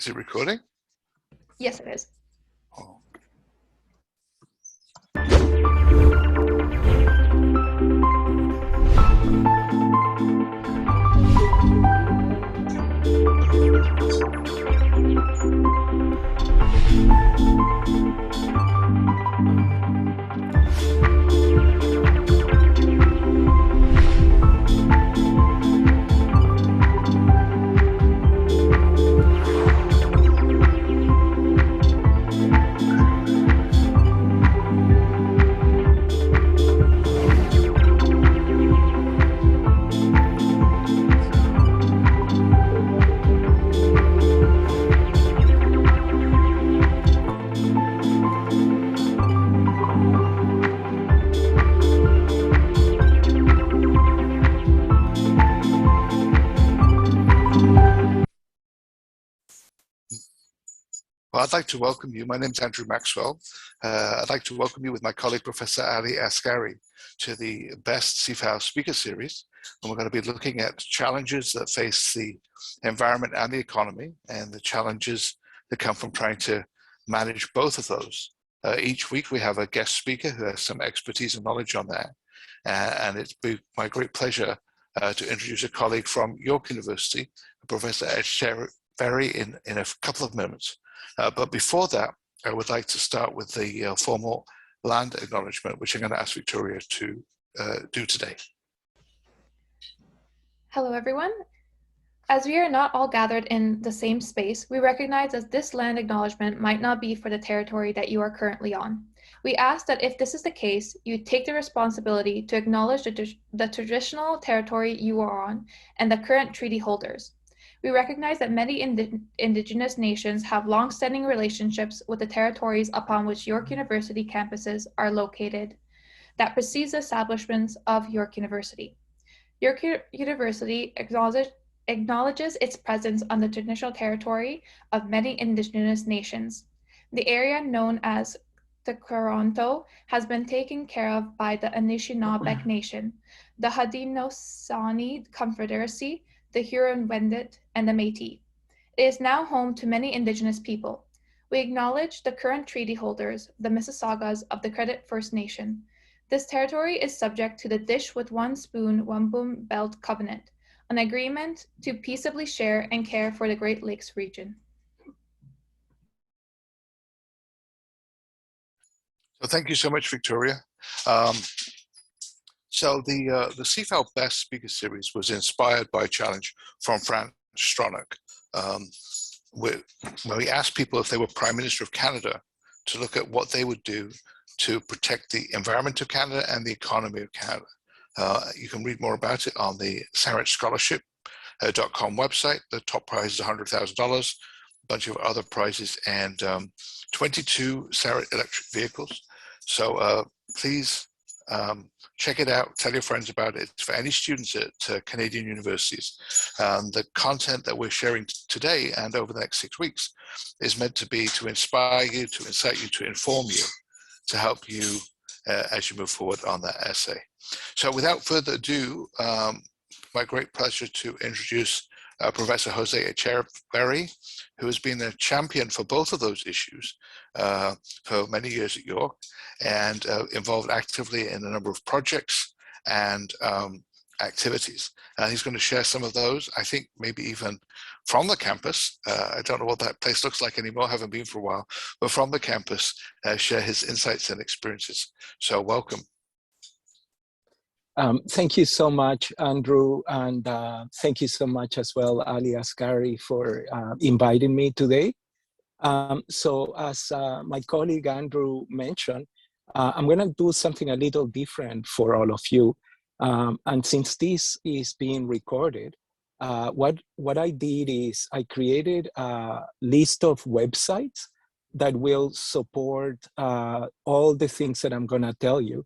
Is it recording? Yes, it is. Oh. Well, I'd like to welcome you. My name is Andrew Maxwell. I'd like to welcome you with my colleague, Professor Ali Asghari, to the Best CIFAL Speaker Series. And we're going to be looking at challenges that face the environment and the economy, and the challenges that come from trying to manage both of those. Each week we have a guest speaker who has some expertise and knowledge on that. And it's been my great pleasure to introduce a colleague from York University, Professor Etcheverry, in a couple of minutes. But before that, I would like to start with the formal land acknowledgement, which I'm going to ask Victoria to do today. Hello, everyone. As we are not all gathered in the same space, we recognize that this land acknowledgement might not be for the territory that you are currently on. We ask that if this is the case, you take the responsibility to acknowledge the traditional territory you are on and the current treaty holders. We recognize that many indigenous nations have long-standing relationships with the territories upon which York University campuses are located that precedes the establishment of York University. York University acknowledges its presence on the traditional territory of many indigenous nations. The area known as the Toronto has been taken care of by the Anishinaabe Nation, the Haudenosaunee Confederacy, the Huron-Wendat, and the Métis. It is now home to many Indigenous people. We acknowledge the current treaty holders, the Mississaugas of the Credit First Nation. This territory is subject to the Dish with One Spoon, One Boom Belt Covenant, an agreement to peaceably share and care for the Great Lakes region. So thank you so much, Victoria. So the CIFAL Best Speaker Series was inspired by a challenge from Franz Stronach, where we asked people if they were Prime Minister of Canada to look at what they would do to protect the environment of Canada and the economy of Canada. You can read more about it on the SaretScholarship.com website. The top prize is $100,000, a bunch of other prizes, and 22 Saret electric vehicles. So please check it out, tell your friends about it. It's for any students at Canadian universities. The content that we're sharing today and over the next 6 weeks is meant to be to inspire you, to incite you, to inform you, to help you as you move forward on that essay. So without further ado, my great pleasure to introduce Professor Jose Etcheverry, who has been a champion for both of those issues for many years at York, and involved actively in a number of projects and activities. And he's going to share some of those, I think maybe even from the campus. I don't know what that place looks like anymore, haven't been for a while, but from the campus, share his insights and experiences. So welcome. Thank you so much, Andrew, and thank you so much as well, Ali Asghari, for inviting me today. So as my colleague Andrew mentioned, I'm going to do something a little different for all of you. And since this is being recorded, what I did is I created a list of websites that will support all the things that I'm going to tell you.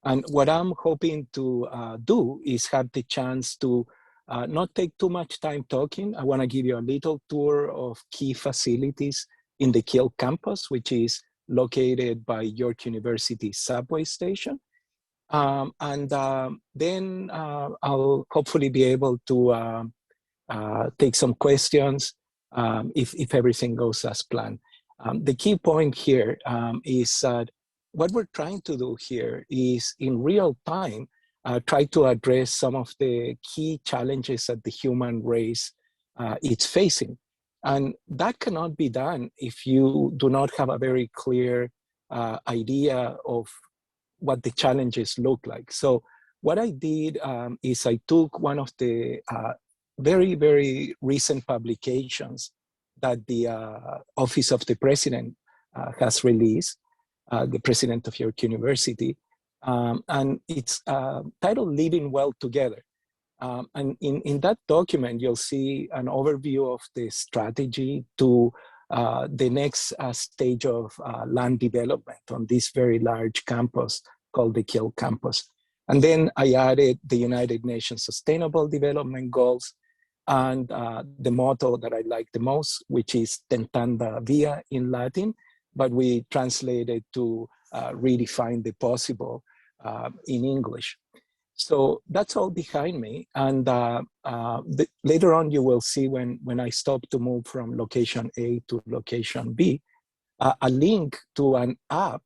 And what I'm hoping to do is have the chance to not take too much time talking. I want to give you a little tour of key facilities in the Kiel campus, which is located by York University subway station. Then I'll hopefully be able to take some questions. if everything goes as planned. The key point here is that what we're trying to do here is in real time, try to address some of the key challenges that the human race is facing. And that cannot be done if you do not have a very clear idea of what the challenges look like. So what I did is I took one of the very, very recent publications that the Office of the President has released, the President of York University, and it's titled Living Well Together. And in that document, you'll see an overview of the strategy to the next stage of land development on this very large campus called the Kiel campus. And then I added the United Nations Sustainable Development Goals and the motto that I like the most, which is Tentanda Via in Latin, but we translated to redefine the possible in English. So that's all behind me. And later on, you will see when I stop to move from location A to location B, a link to an app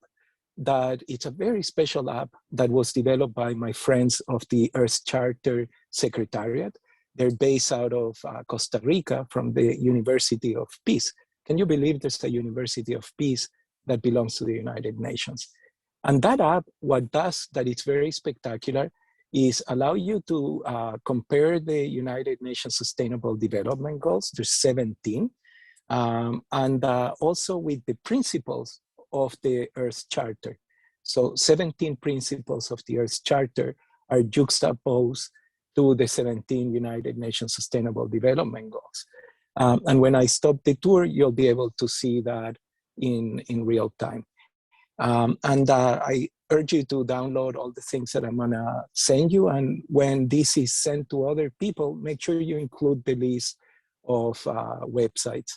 that it's a very special app that was developed by my friends of the Earth Charter Secretariat. They're based out of Costa Rica from the University of Peace. Can you believe there's a University of Peace that belongs to the United Nations? And that app, what does that it's very spectacular is allow you to compare the United Nations Sustainable Development Goals, there's 17, and also with the principles of the Earth Charter. So 17 principles of the Earth Charter are juxtaposed to the 17 United Nations Sustainable Development Goals. And when I stop the tour, you'll be able to see that in real time. And I urge you to download all the things that I'm gonna send you. And when this is sent to other people, make sure you include the list of websites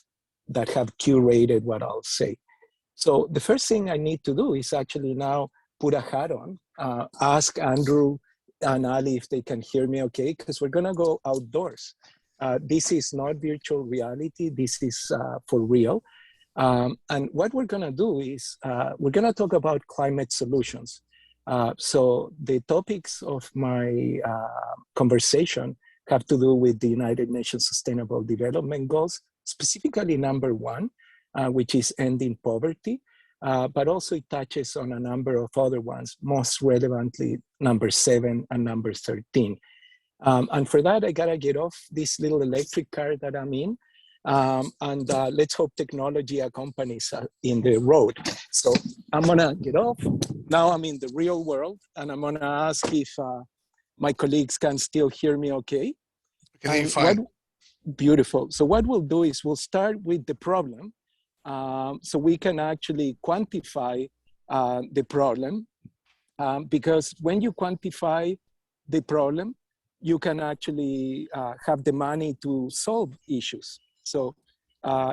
that have curated what I'll say. So the first thing I need to do is actually now put a hat on, ask Andrew and Ali if they can hear me okay, because we're gonna go outdoors. This is not virtual reality, this is for real. And what we're gonna do is, we're gonna talk about climate solutions. So the topics of my conversation have to do with the United Nations Sustainable Development Goals, specifically number 1, which is ending poverty, but also it touches on a number of other ones, most relevantly number 7 and number 13. And for that, I gotta get off this little electric car that I'm in. And let's hope technology accompanies in the road. So I'm gonna get off. Now I'm in the real world, and I'm gonna ask if my colleagues can still hear me okay. I can hear you fine. Beautiful. So what we'll do is we'll start with the problem, so we can actually quantify the problem, because when you quantify the problem, you can actually have the money to solve issues. So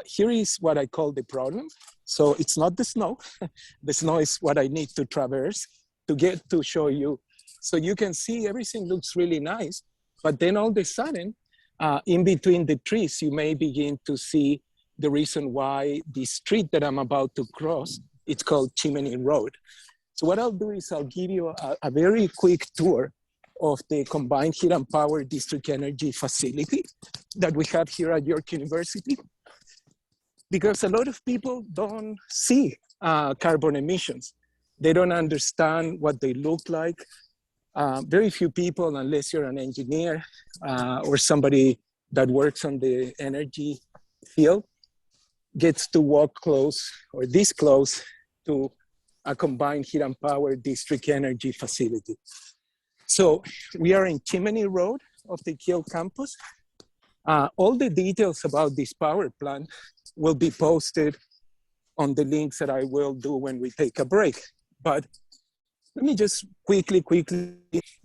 here is what I call the problem. So it's not the snow. The snow is what I need to traverse to get to show you. So you can see everything looks really nice, but then all of a sudden, in between the trees, you may begin to see the reason why the street that I'm about to cross, it's called Chimney Road. So what I'll do is I'll give you a very quick tour of the Combined Heat and Power District Energy Facility that we have here at York University, because a lot of people don't see carbon emissions. They don't understand what they look like. Very few people, unless you're an engineer or somebody that works on the energy field, gets to walk close or this close to a Combined Heat and Power District Energy Facility. So we are in Chimney Road of the Kiel campus. All the details about this power plant will be posted on the links that I will do when we take a break. But let me just quickly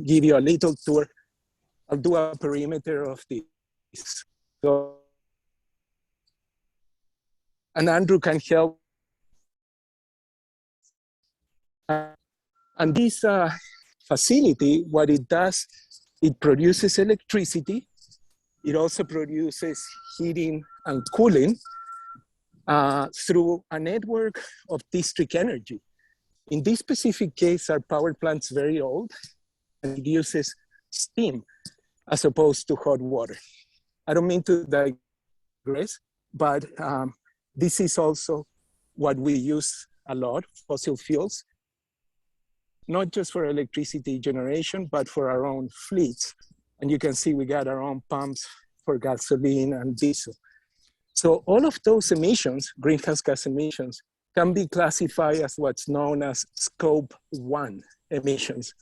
give you a little tour. I'll do a perimeter of this. So, and Andrew can help. And this facility, what it does, it produces electricity It also produces heating and cooling through a network of district energy. In this specific case, our power plant's very old and it uses steam as opposed to hot water. I don't mean to digress, but this is also what we use a lot, fossil fuels, not just for electricity generation, but for our own fleets. And you can see we got our own pumps for gasoline and diesel. So all of those emissions, greenhouse gas emissions, can be classified as what's known as Scope 1 emissions.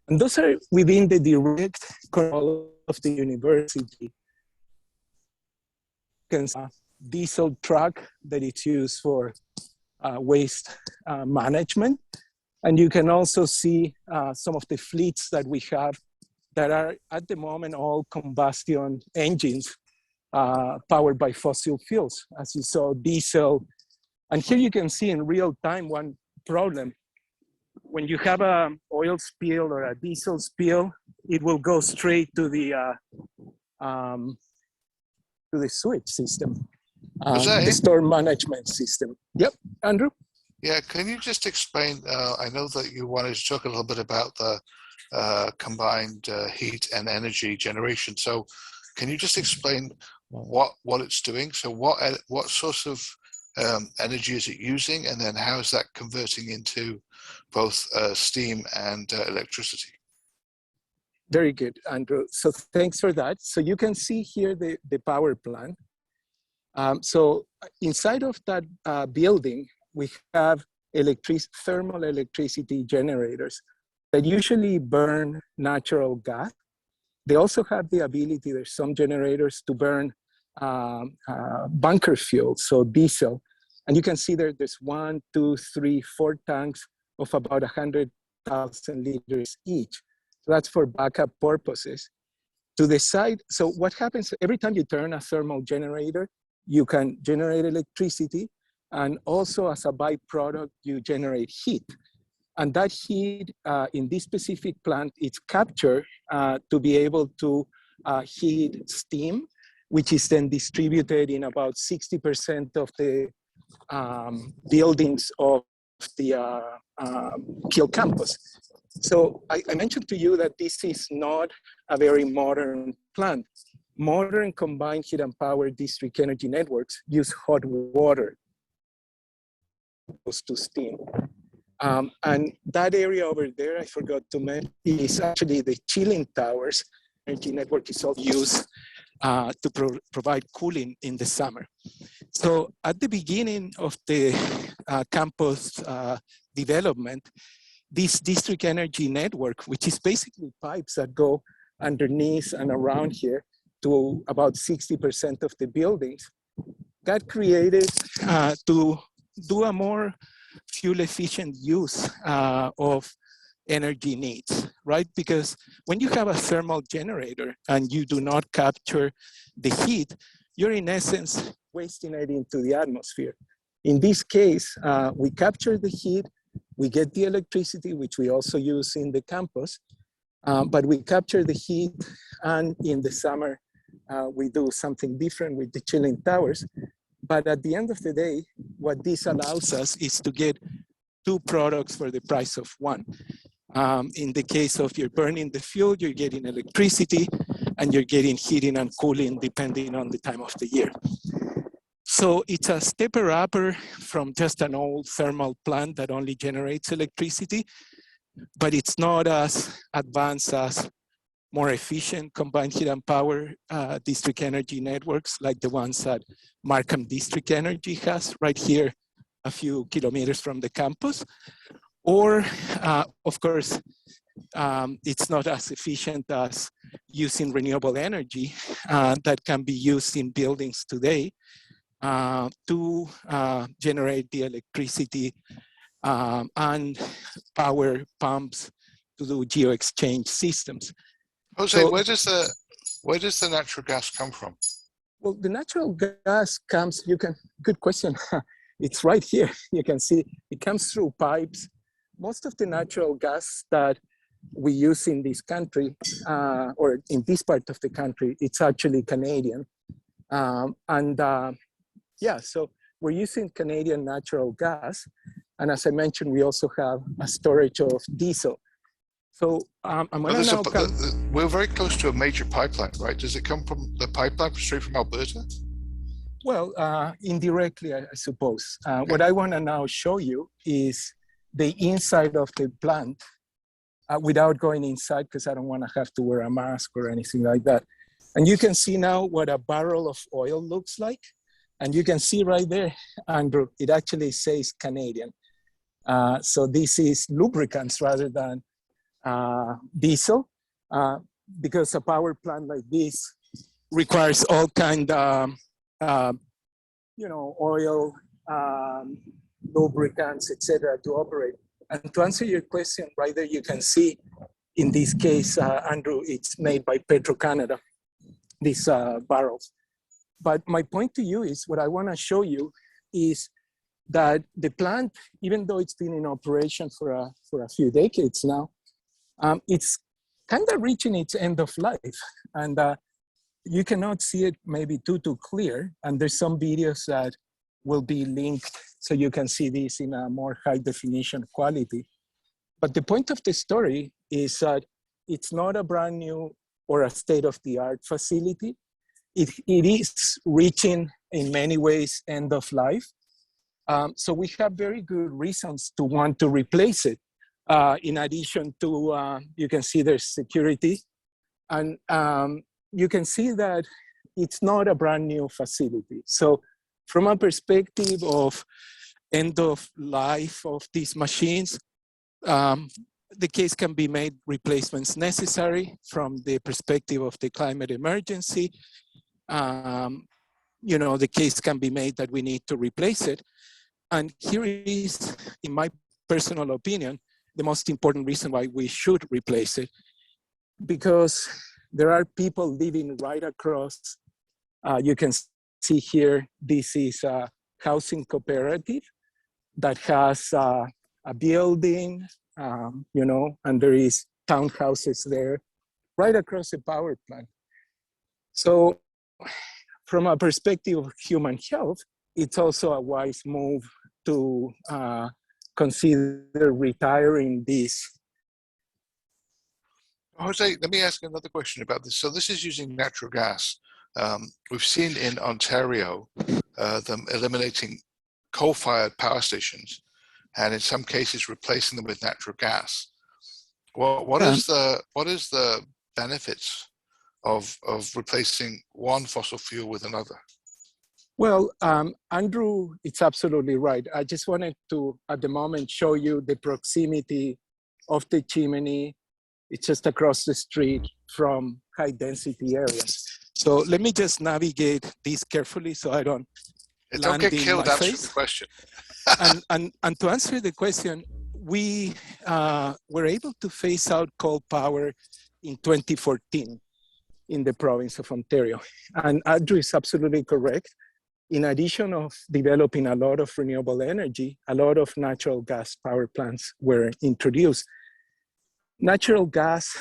And those are within the direct control of the university. You can see a diesel truck that it's used for waste management. And you can also see some of the fleets that we have that are at the moment all combustion engines powered by fossil fuels, as you saw, diesel. And here you can see in real time one problem. When you have an oil spill or a diesel spill, it will go straight to the sewage system, the storm management system. Yep, Andrew? Yeah, can you just explain, I know that you wanted to talk a little bit about the combined heat and energy generation. So can you just explain what it's doing? So what source of energy is it using, and then how is that converting into both steam and electricity? Very good, Andrew. So thanks for that. So you can see here the power plant. So inside of that building, we have thermal electricity generators that usually burn natural gas. They also have the ability, there's some generators to burn bunker fuel, so diesel. And you can see there's 1, 2, 3, 4 tanks of about 100,000 liters each. So that's for backup purposes. To the side, so what happens every time you turn a thermal generator, you can generate electricity, and also as a byproduct, you generate heat. And that heat in this specific plant, it's captured to be able to heat steam, which is then distributed in about 60% of the buildings of the Kiel campus. So I mentioned to you that this is not a very modern plant. Modern combined heat and power district energy networks use hot water opposed to steam. And that area over there, I forgot to mention, is actually the chilling towers. Energy network is also used to provide cooling in the summer. So at the beginning of the campus development, this district energy network, which is basically pipes that go underneath and around here to about 60% of the buildings, got created to do a more fuel efficient use of energy needs, right? Because when you have a thermal generator and you do not capture the heat, you're in essence wasting it into the atmosphere. In this case, we capture the heat, we get the electricity, which we also use in the campus, but we capture the heat, and in the summer, we do something different with the chilling towers. But at the end of the day, what this allows us is to get 2 products for the price of 1. In the case of you're burning the fuel, you're getting electricity, and you're getting heating and cooling depending on the time of the year. So it's a stepper upper from just an old thermal plant that only generates electricity, but it's not as advanced as more efficient combined heat and power district energy networks like the ones that Markham District Energy has right here a few kilometers from the campus. Or, of course, it's not as efficient as using renewable energy that can be used in buildings today to generate the electricity and power pumps to do geo-exchange systems. Jose, So, where does the natural gas come from? Well, the natural gas comes, good question. It's right here. You can see it comes through pipes. Most of the natural gas that we use in this country, or in this part of the country, it's actually Canadian. Yeah, so we're using Canadian natural gas. And as I mentioned, we also have a storage of diesel. So I'm gonna now we're very close to a major pipeline, right? Does it come from the pipeline straight from Alberta? Well, indirectly, I suppose. Okay. What I wanna now show you is the inside of the plant without going inside, because I don't wanna have to wear a mask or anything like that. And you can see now what a barrel of oil looks like. And you can see right there, Andrew, it actually says Canadian. So this is lubricants rather than diesel, because a power plant like this requires all kind of, oil, lubricants, etc., to operate. And to answer your question, right there, you can see in this case, Andrew, it's made by Petro-Canada, these barrels. But my point to you is, what I want to show you is that the plant, even though it's been in operation for a few decades now, it's kind of reaching its end of life. And you cannot see it maybe too clear. And there's some videos that will be linked so you can see this in a more high definition quality. But the point of the story is that it's not a brand new or a state-of-the-art facility. It is reaching, in many ways, end of life. So we have very good reasons to want to replace it. In addition to, you can see there's security. And you can see that it's not a brand new facility. So from a perspective of end of life of these machines, the case can be made replacements necessary from the perspective of the climate emergency. The case can be made that we need to replace it. And here is, in my personal opinion, the most important reason why we should replace it. Because there are people living right across. You can see here, this is a housing cooperative that has a building, and there is townhouses there, right across the power plant. So from a perspective of human health, it's also a wise move to consider retiring this. Jose, let me ask another question about this. So this is using natural gas. We've seen in Ontario them eliminating coal-fired power stations, and in some cases replacing them with natural gas. Well, what is the benefits of replacing one fossil fuel with another? Well, Andrew, it's absolutely right. I just wanted to, at the moment, show you the proximity of the chimney. It's just across the street from high density areas. So let me just navigate this carefully so I don't get killed answering the question. and to answer the question, we were able to phase out coal power in 2014 in the province of Ontario. And Andrew is absolutely correct. In addition of developing a lot of renewable energy, a lot of natural gas power plants were introduced. Natural gas,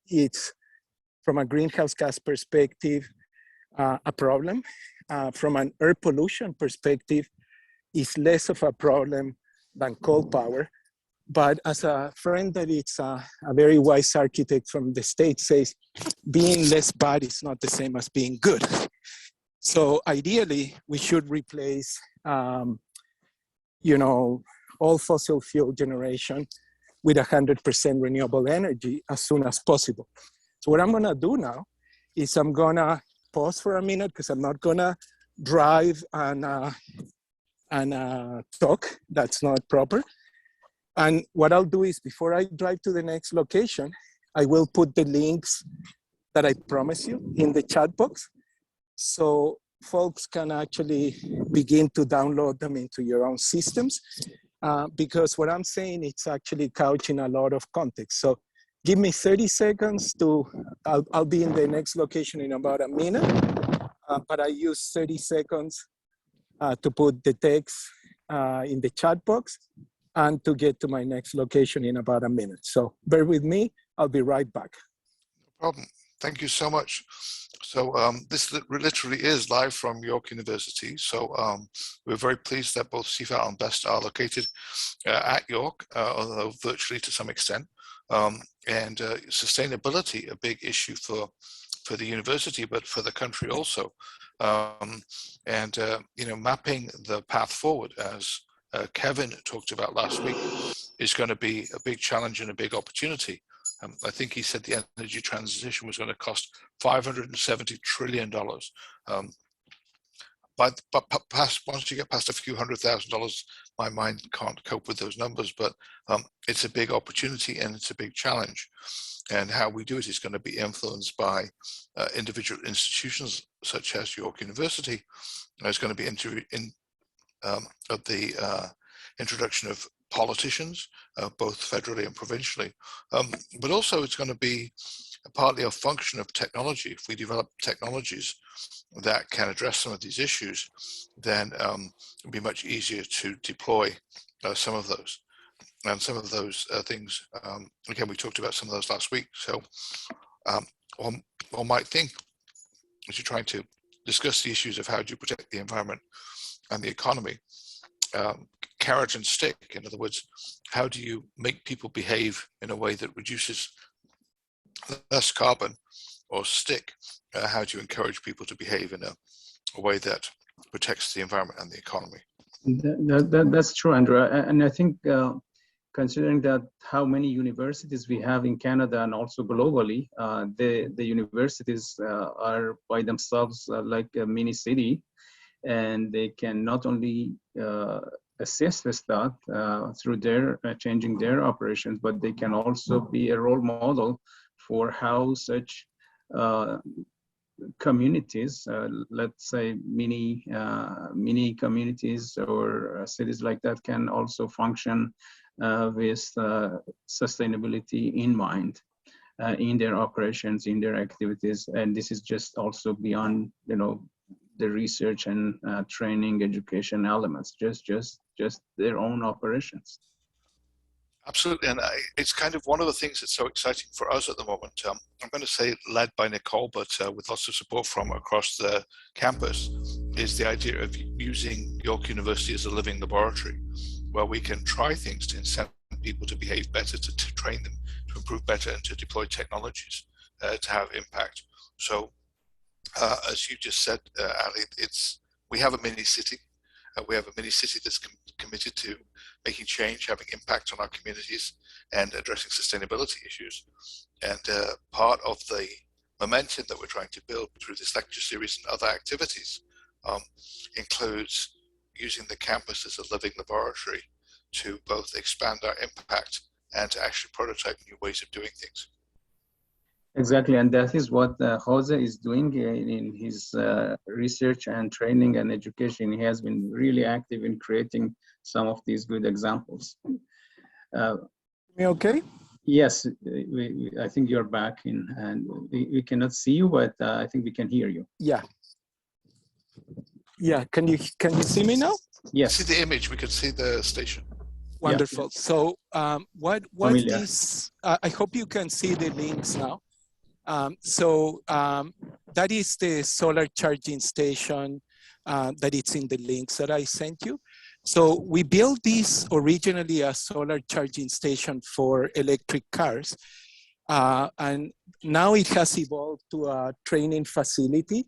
it's, from a greenhouse gas perspective, a problem. From an air pollution perspective, is less of a problem than coal power. But as a friend that it's a very wise architect from the States says, being less bad is not the same as being good. So ideally, we should replace, all fossil fuel generation with 100% renewable energy as soon as possible. So what I'm gonna do now is I'm gonna pause for a minute because I'm not gonna drive and talk. That's not proper. And what I'll do is, before I drive to the next location, I will put the links that I promise you in the chat box, so folks can actually begin to download them into your own systems. Because what I'm saying, it's actually couching a lot of context. So give me 30 seconds I'll be in the next location in about a minute, but I use 30 seconds to put the text in the chat box. and to get to my next location in about a minute. So bear with me, I'll be right back. No problem. Thank you so much. So this literally is live from York University. So we're very pleased that both CIFAL and BEST are located at York, although virtually to some extent. And sustainability, a big issue for the university, but for the country also. You know, mapping the path forward, as Kevin talked about last week, is going to be a big challenge and a big opportunity. I think he said the energy transition was going to cost $570 trillion. But once you get past a few $100,000, my mind can't cope with those numbers, but it's a big opportunity and it's a big challenge. And how we do it is going to be influenced by individual institutions such as York University. There's going to be of the introduction of politicians, both federally and provincially. But also it's going to be partly a function of technology. If we develop technologies that can address some of these issues, then it'll be much easier to deploy some of those. And some of those things, again, we talked about some of those last week. So one might think, as you're trying to discuss the issues of how do you protect the environment and the economy, carrot and stick. In other words, how do you make people behave in a way that reduces less carbon, or stick, how do you encourage people to behave in a way that protects the environment and the economy? That's true, Andrew. And I think considering that how many universities we have in Canada and also globally, the universities are by themselves like a mini city, and they can not only assist with that through their changing their operations, but they can also be a role model for how such communities, let's say mini communities or cities like that, can also function with sustainability in mind in their operations, in their activities. And this is just also beyond, you know, the research and training, education elements, just their own operations. Absolutely, and it's kind of one of the things that's so exciting for us at the moment. I'm going to say led by Nicole, but with lots of support from across the campus, is the idea of using York University as a living laboratory, where we can try things to incent people to behave better, to train them to improve better, and to deploy technologies to have impact. So, as you just said, Ali, we have a mini city. We have a mini city that's committed to making change, having impact on our communities, and addressing sustainability issues. And part of the momentum that we're trying to build through this lecture series and other activities includes using the campus as a living laboratory to both expand our impact and to actually prototype new ways of doing things. Exactly, and that is what Jose is doing in his research and training and education. He has been really active in creating some of these good examples. Me okay? Yes, I think you're back in, and we cannot see you, but I think we can hear you. Yeah. Yeah, can you see me now? Yes. See the image, we can see the station. Wonderful. Yeah. So what is, I hope you can see the links now. That is the solar charging station that it's in the links that I sent you. So we built this originally a solar charging station for electric cars. And now it has evolved to a training facility.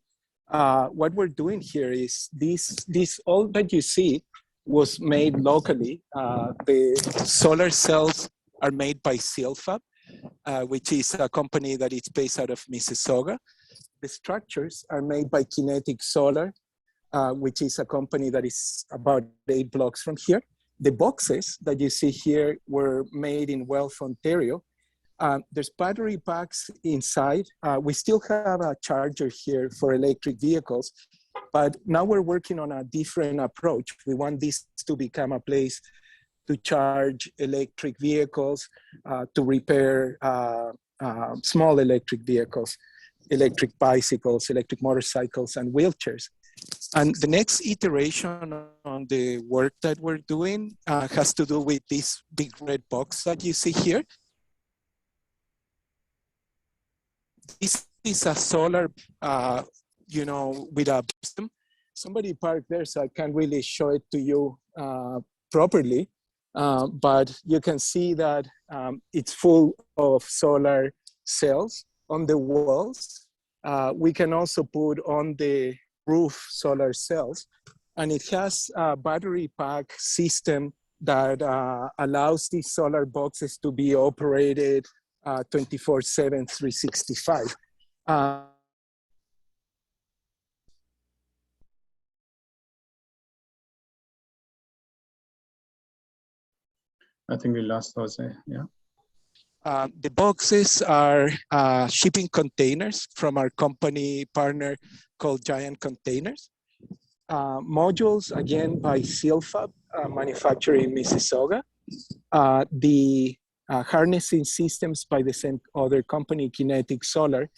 What we're doing here is this all that you see was made locally. The solar cells are made by CIFAL, which is a company that is based out of Mississauga. The structures are made by Kinetic Solar, which is a company that is about 8 blocks from here. The boxes that you see here were made in Guelph, Ontario. There's battery packs inside. We still have a charger here for electric vehicles, but now we're working on a different approach. We want this to become a place to charge electric vehicles, to repair small electric vehicles, electric bicycles, electric motorcycles, and wheelchairs. And the next iteration on the work that we're doing has to do with this big red box that you see here. This is a solar, with a system. Somebody parked there, so I can't really show it to you properly. But you can see that it's full of solar cells on the walls. We can also put on the roof solar cells, and it has a battery pack system that allows these solar boxes to be operated 24/7, 365. I think we lost Jose, yeah. The boxes are shipping containers from our company partner called Giant Containers. Modules, again, by CIFAL, manufactured in Mississauga. The harnessing systems by the same other company, Kinetic Solar,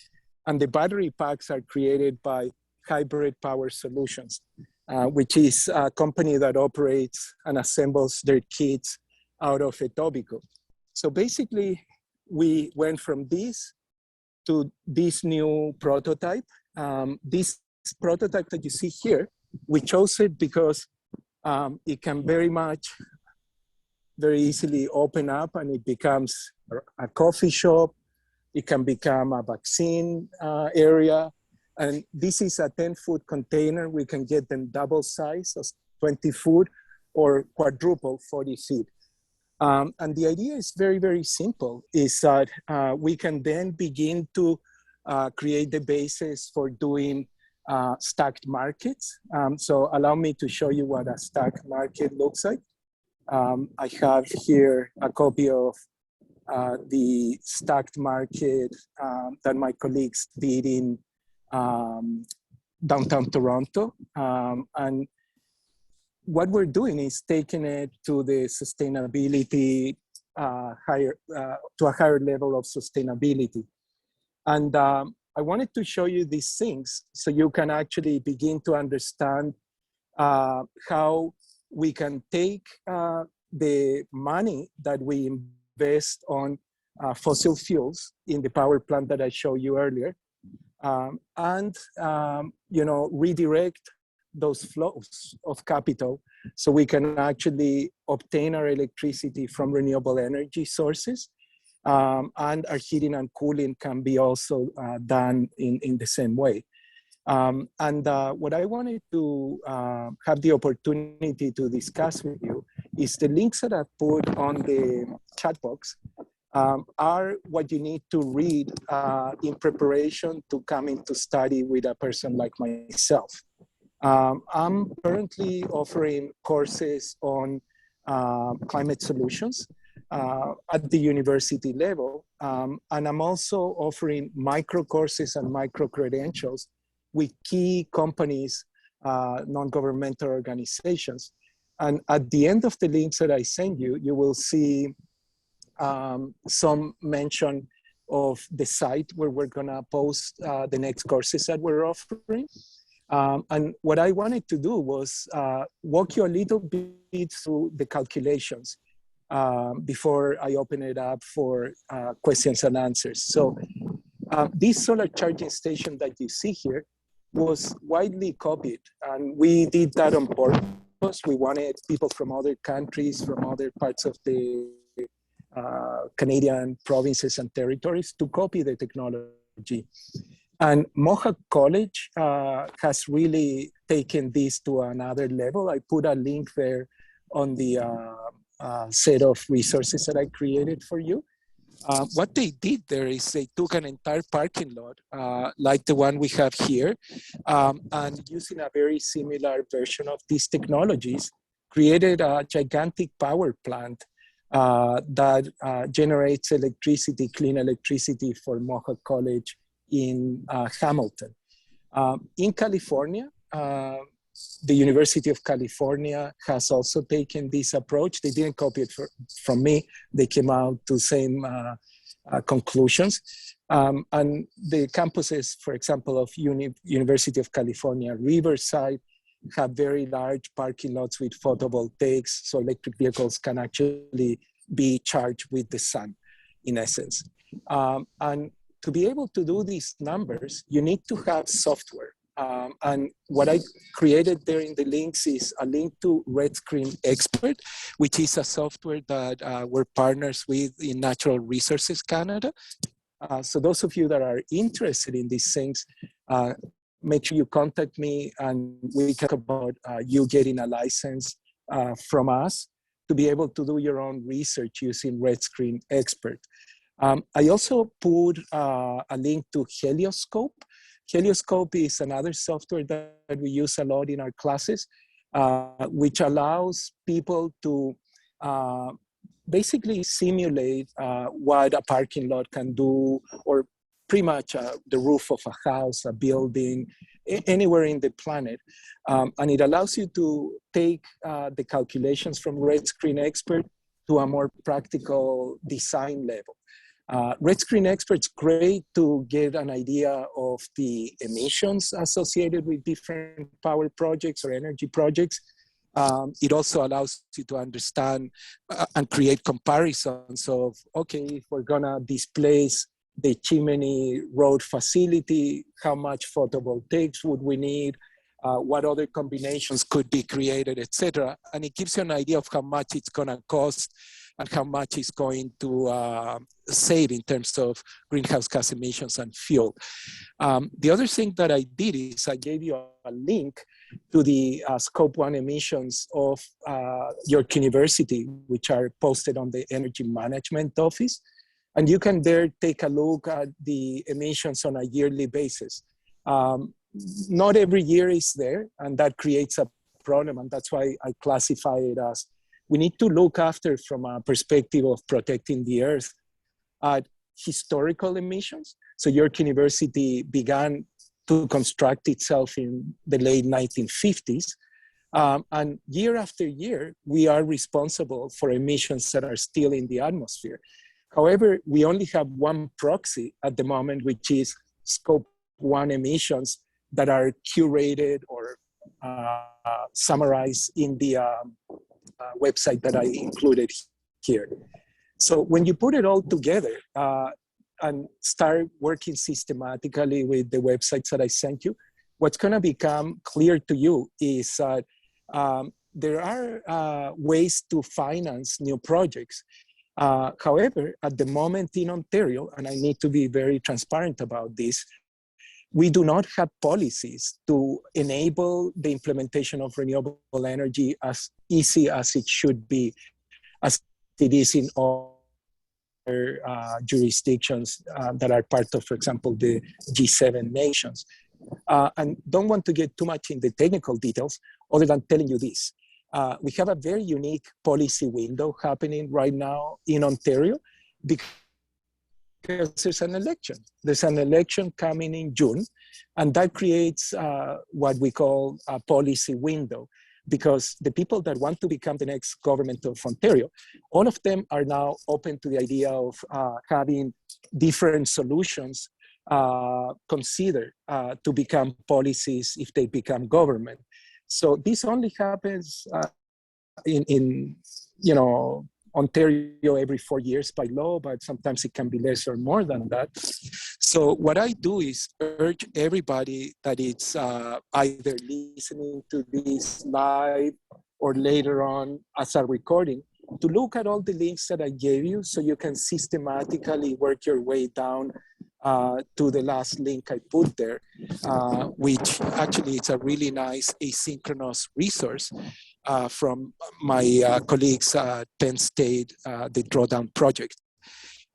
and the battery packs are created by Hybrid Power Solutions, which is a company that operates and assembles their kits out of Etobicoke. So basically, we went from this to this new prototype. This prototype that you see here, we chose it because it can very easily open up, and it becomes a coffee shop. It can become a vaccine area. And this is a 10-foot container. We can get them double size, so 20 foot, or quadruple, 40 feet. And the idea is very, very simple, is that we can then begin to create the basis for doing stacked markets. So allow me to show you what a stacked market looks like. I have here a copy of the stacked market that my colleagues did in downtown Toronto. And what we're doing is taking it to the sustainability to a higher level of sustainability. And I wanted to show you these things so you can actually begin to understand how we can take the money that we invest on fossil fuels in the power plant that I showed you earlier, and redirect those flows of capital so we can actually obtain our electricity from renewable energy sources, and our heating and cooling can be also done in the same way. What I wanted to have the opportunity to discuss with you is the links that I put on the chat box are what you need to read in preparation to come into study with a person like myself. I'm currently offering courses on climate solutions at the university level, and I'm also offering micro courses and micro credentials with key companies, non-governmental organizations. And at the end of the links that I send you, you will see some mention of the site where we're gonna post the next courses that we're offering. And what I wanted to do was walk you a little bit through the calculations before I open it up for questions and answers. So this solar charging station that you see here was widely copied, and we did that on purpose. We wanted people from other countries, from other parts of the Canadian provinces and territories to copy the technology. And Mohawk College has really taken this to another level. I put a link there on the set of resources that I created for you. What they did there is they took an entire parking lot, like the one we have here, and using a very similar version of these technologies, created a gigantic power plant that generates electricity, clean electricity for Mohawk College in Hamilton. In California, the University of California has also taken this approach. They didn't copy it from me. They came out to the same conclusions. And the campuses, for example, of University of California, Riverside, have very large parking lots with photovoltaics, so electric vehicles can actually be charged with the sun, in essence. And to be able to do these numbers, you need to have software. And what I created there in the links is a link to Red Screen Expert, which is a software that we're partners with in Natural Resources Canada. So those of you that are interested in these things, make sure you contact me and we talk about you getting a license from us to be able to do your own research using Red Screen Expert. I also put a link to Helioscope. Helioscope is another software that we use a lot in our classes, which allows people to basically simulate what a parking lot can do, or pretty much the roof of a house, a building, anywhere in the planet. And it allows you to take the calculations from Red Screen Expert to a more practical design level. Red Screen Expert's great to get an idea of the emissions associated with different power projects or energy projects. It also allows you to understand and create comparisons of, okay, if we're gonna displace the Chimney Road facility, how much photovoltaics would we need? What other combinations could be created, etc. And it gives you an idea of how much it's gonna cost and how much it's going to save in terms of greenhouse gas emissions and fuel. The other thing that I did is I gave you a link to the Scope 1 emissions of York University, which are posted on the Energy Management Office. And you can there take a look at the emissions on a yearly basis. Not every year is there, and that creates a problem. And that's why I classify it as, we need to look after from a perspective of protecting the earth at historical emissions. So York University began to construct itself in the late 1950s. And year after year, we are responsible for emissions that are still in the atmosphere. However, we only have one proxy at the moment, which is Scope 1 emissions that are curated or summarized in the website that I included here. So when you put it all together and start working systematically with the websites that I sent you, what's gonna become clear to you is that there are ways to finance new projects. However, at the moment in Ontario, and I need to be very transparent about this, we do not have policies to enable the implementation of renewable energy as easy as it should be, as it is in all other jurisdictions that are part of, for example, the G7 nations. And don't want to get too much in the technical details, other than telling you this. We have a very unique policy window happening right now in Ontario because there's an election. There's an election coming in June, and that creates what we call a policy window, because the people that want to become the next government of Ontario, all of them are now open to the idea of having different solutions considered to become policies if they become government. So this only happens in Ontario every 4 years by law, but sometimes it can be less or more than that. So what I do is urge everybody that it's either listening to this live or later on as a recording to look at all the links that I gave you so you can systematically work your way down to the last link I put there, which actually it's a really nice asynchronous resource from my colleagues at Penn State, the Drawdown Project.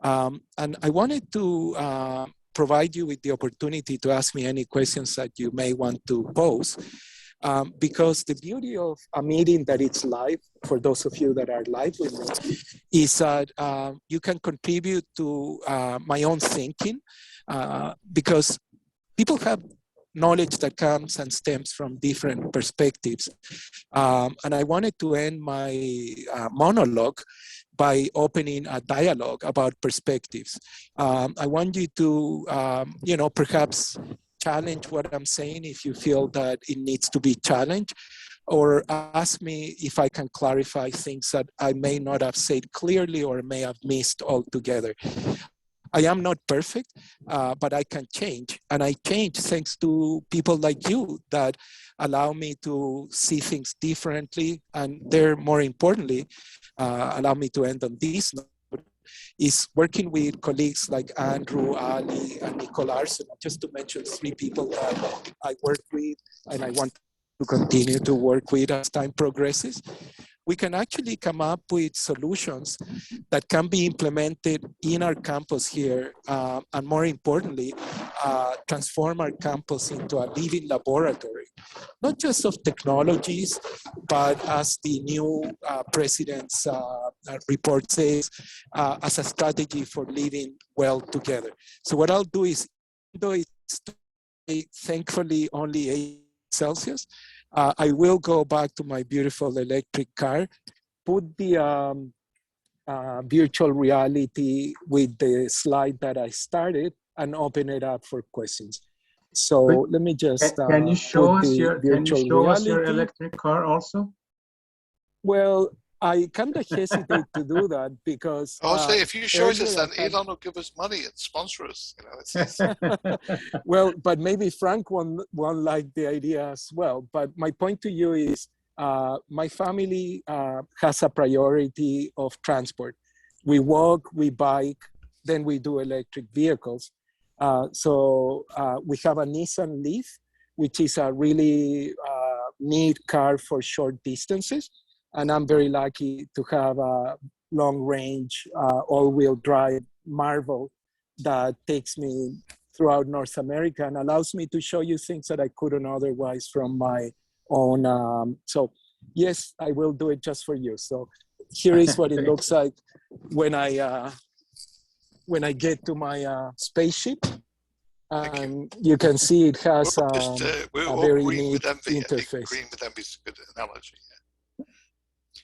And I wanted to provide you with the opportunity to ask me any questions that you may want to pose, because the beauty of a meeting that it's live, for those of you that are live with me, is that you can contribute to my own thinking, because people have knowledge that comes and stems from different perspectives. And I wanted to end my monologue by opening a dialogue about perspectives. I want you to, perhaps challenge what I'm saying if you feel that it needs to be challenged, or ask me if I can clarify things that I may not have said clearly or may have missed altogether. I am not perfect, but I can change. And I change thanks to people like you that allow me to see things differently. And they're, more importantly, allow me to end on this note, is working with colleagues like Andrew, Ali, and Nicole Arsenal, just to mention 3 people that I work with and I want to continue to work with as time progresses. We can actually come up with solutions that can be implemented in our campus here, and more importantly, transform our campus into a living laboratory, not just of technologies, but as the new president's report says, as a strategy for living well together. So what I'll do is, though it's thankfully only 8 Celsius, I will go back to my beautiful electric car, put the virtual reality with the slide that I started, and open it up for questions. So let me just can you show us your electric car also? Well, I kind of hesitate to do that because I'll say if you show us, then Elon will give us money and sponsor us. Well, but maybe Frank won't like the idea as well. But my point to you is, my family has a priority of transport. We walk, we bike, then we do electric vehicles. So we have a Nissan Leaf, which is a really neat car for short distances. And I'm very lucky to have a long-range, all-wheel drive Marvel that takes me throughout North America and allows me to show you things that I couldn't otherwise from my own. So yes, I will do it just for you. So here is what it looks like when I get to my spaceship. And you can see it has a very neat interface. Green with envy is a good analogy.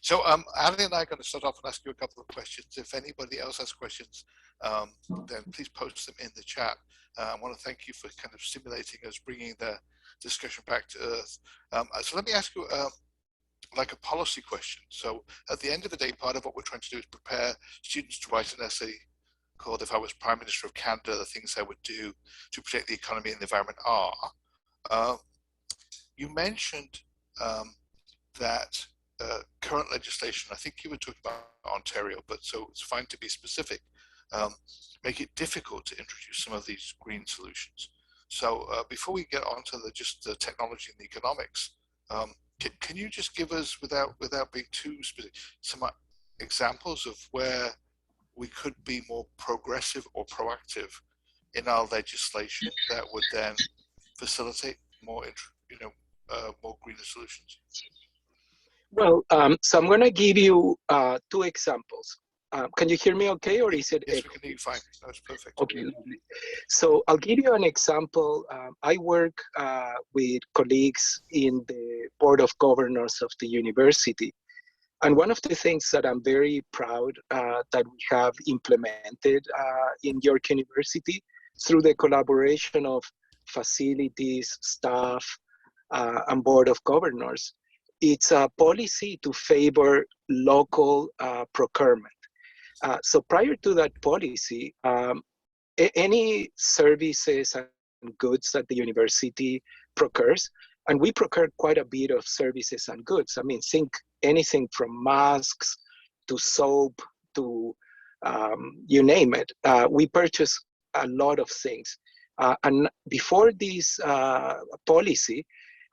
So Ali and I are going to start off and ask you a couple of questions. If anybody else has questions, then please post them in the chat. I want to thank you for kind of stimulating us, bringing the discussion back to earth. So let me ask you like a policy question. So at the end of the day, part of what we're trying to do is prepare students to write an essay called "If I Was Prime Minister of Canada, the Things I Would Do to Protect the Economy and the Environment Are." You mentioned that current legislation, I think you were talking about Ontario, but so it's fine to be specific, make it difficult to introduce some of these green solutions. So before we get on to just the technology and the economics, can you just give us, without being too specific, some examples of where we could be more progressive or proactive in our legislation that would then facilitate more, more greener solutions? Well, so I'm going to give you 2 examples. Can you hear me okay, or is it? Yes, we can hear you fine. That's perfect. Okay. So I'll give you an example. I work with colleagues in the Board of Governors of the university. And one of the things that I'm very proud that we have implemented in York University through the collaboration of facilities, staff, and Board of Governors, it's a policy to favor local procurement. So prior to that policy, any services and goods that the university procures, and we procure quite a bit of services and goods. I mean, think anything from masks to soap to you name it. We purchase a lot of things. And before this policy,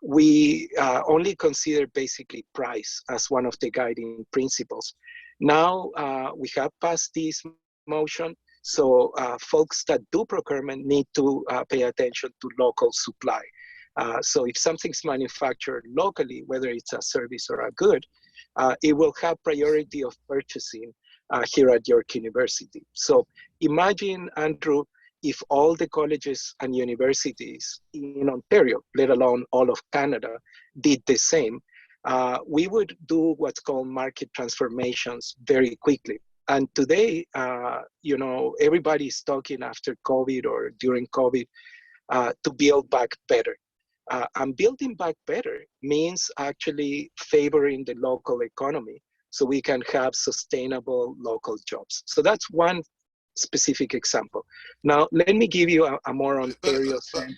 we only consider basically price as one of the guiding principles. Now we have passed this motion, so folks that do procurement need to pay attention to local supply. So if something's manufactured locally, whether it's a service or a good, it will have priority of purchasing here at York University. So imagine, Andrew, if all the colleges and universities in Ontario, let alone all of Canada, did the same, we would do what's called market transformations very quickly. And today, you know, everybody's talking after COVID or during COVID to build back better. And building back better means actually favoring the local economy so we can have sustainable local jobs. So that's one specific example. Now, let me give you a more Ontario sense.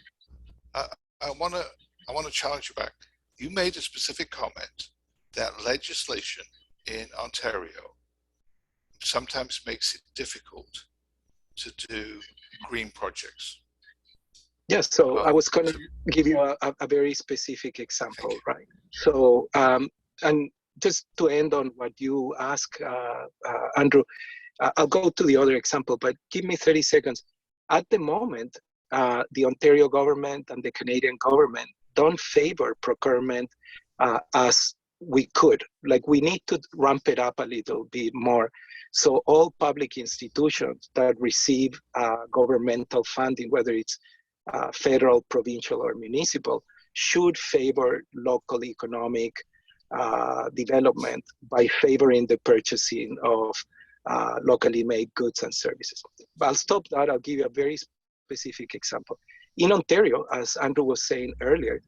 I want to challenge you back. You made a specific comment that legislation in Ontario sometimes makes it difficult to do green projects. Yes, so I was going to give you a very specific example, right? So, and just to end on what you asked, Andrew, I'll go to the other example, but give me 30 seconds. At the moment, the Ontario government and the Canadian government don't favor procurement as we could. Like, we need to ramp it up a little bit more. So all public institutions that receive governmental funding, whether it's federal, provincial, or municipal, should favor local economic development by favoring the purchasing of locally made goods and services. But I'll stop that. I'll give you a very specific example. In Ontario, as Andrew was saying earlier,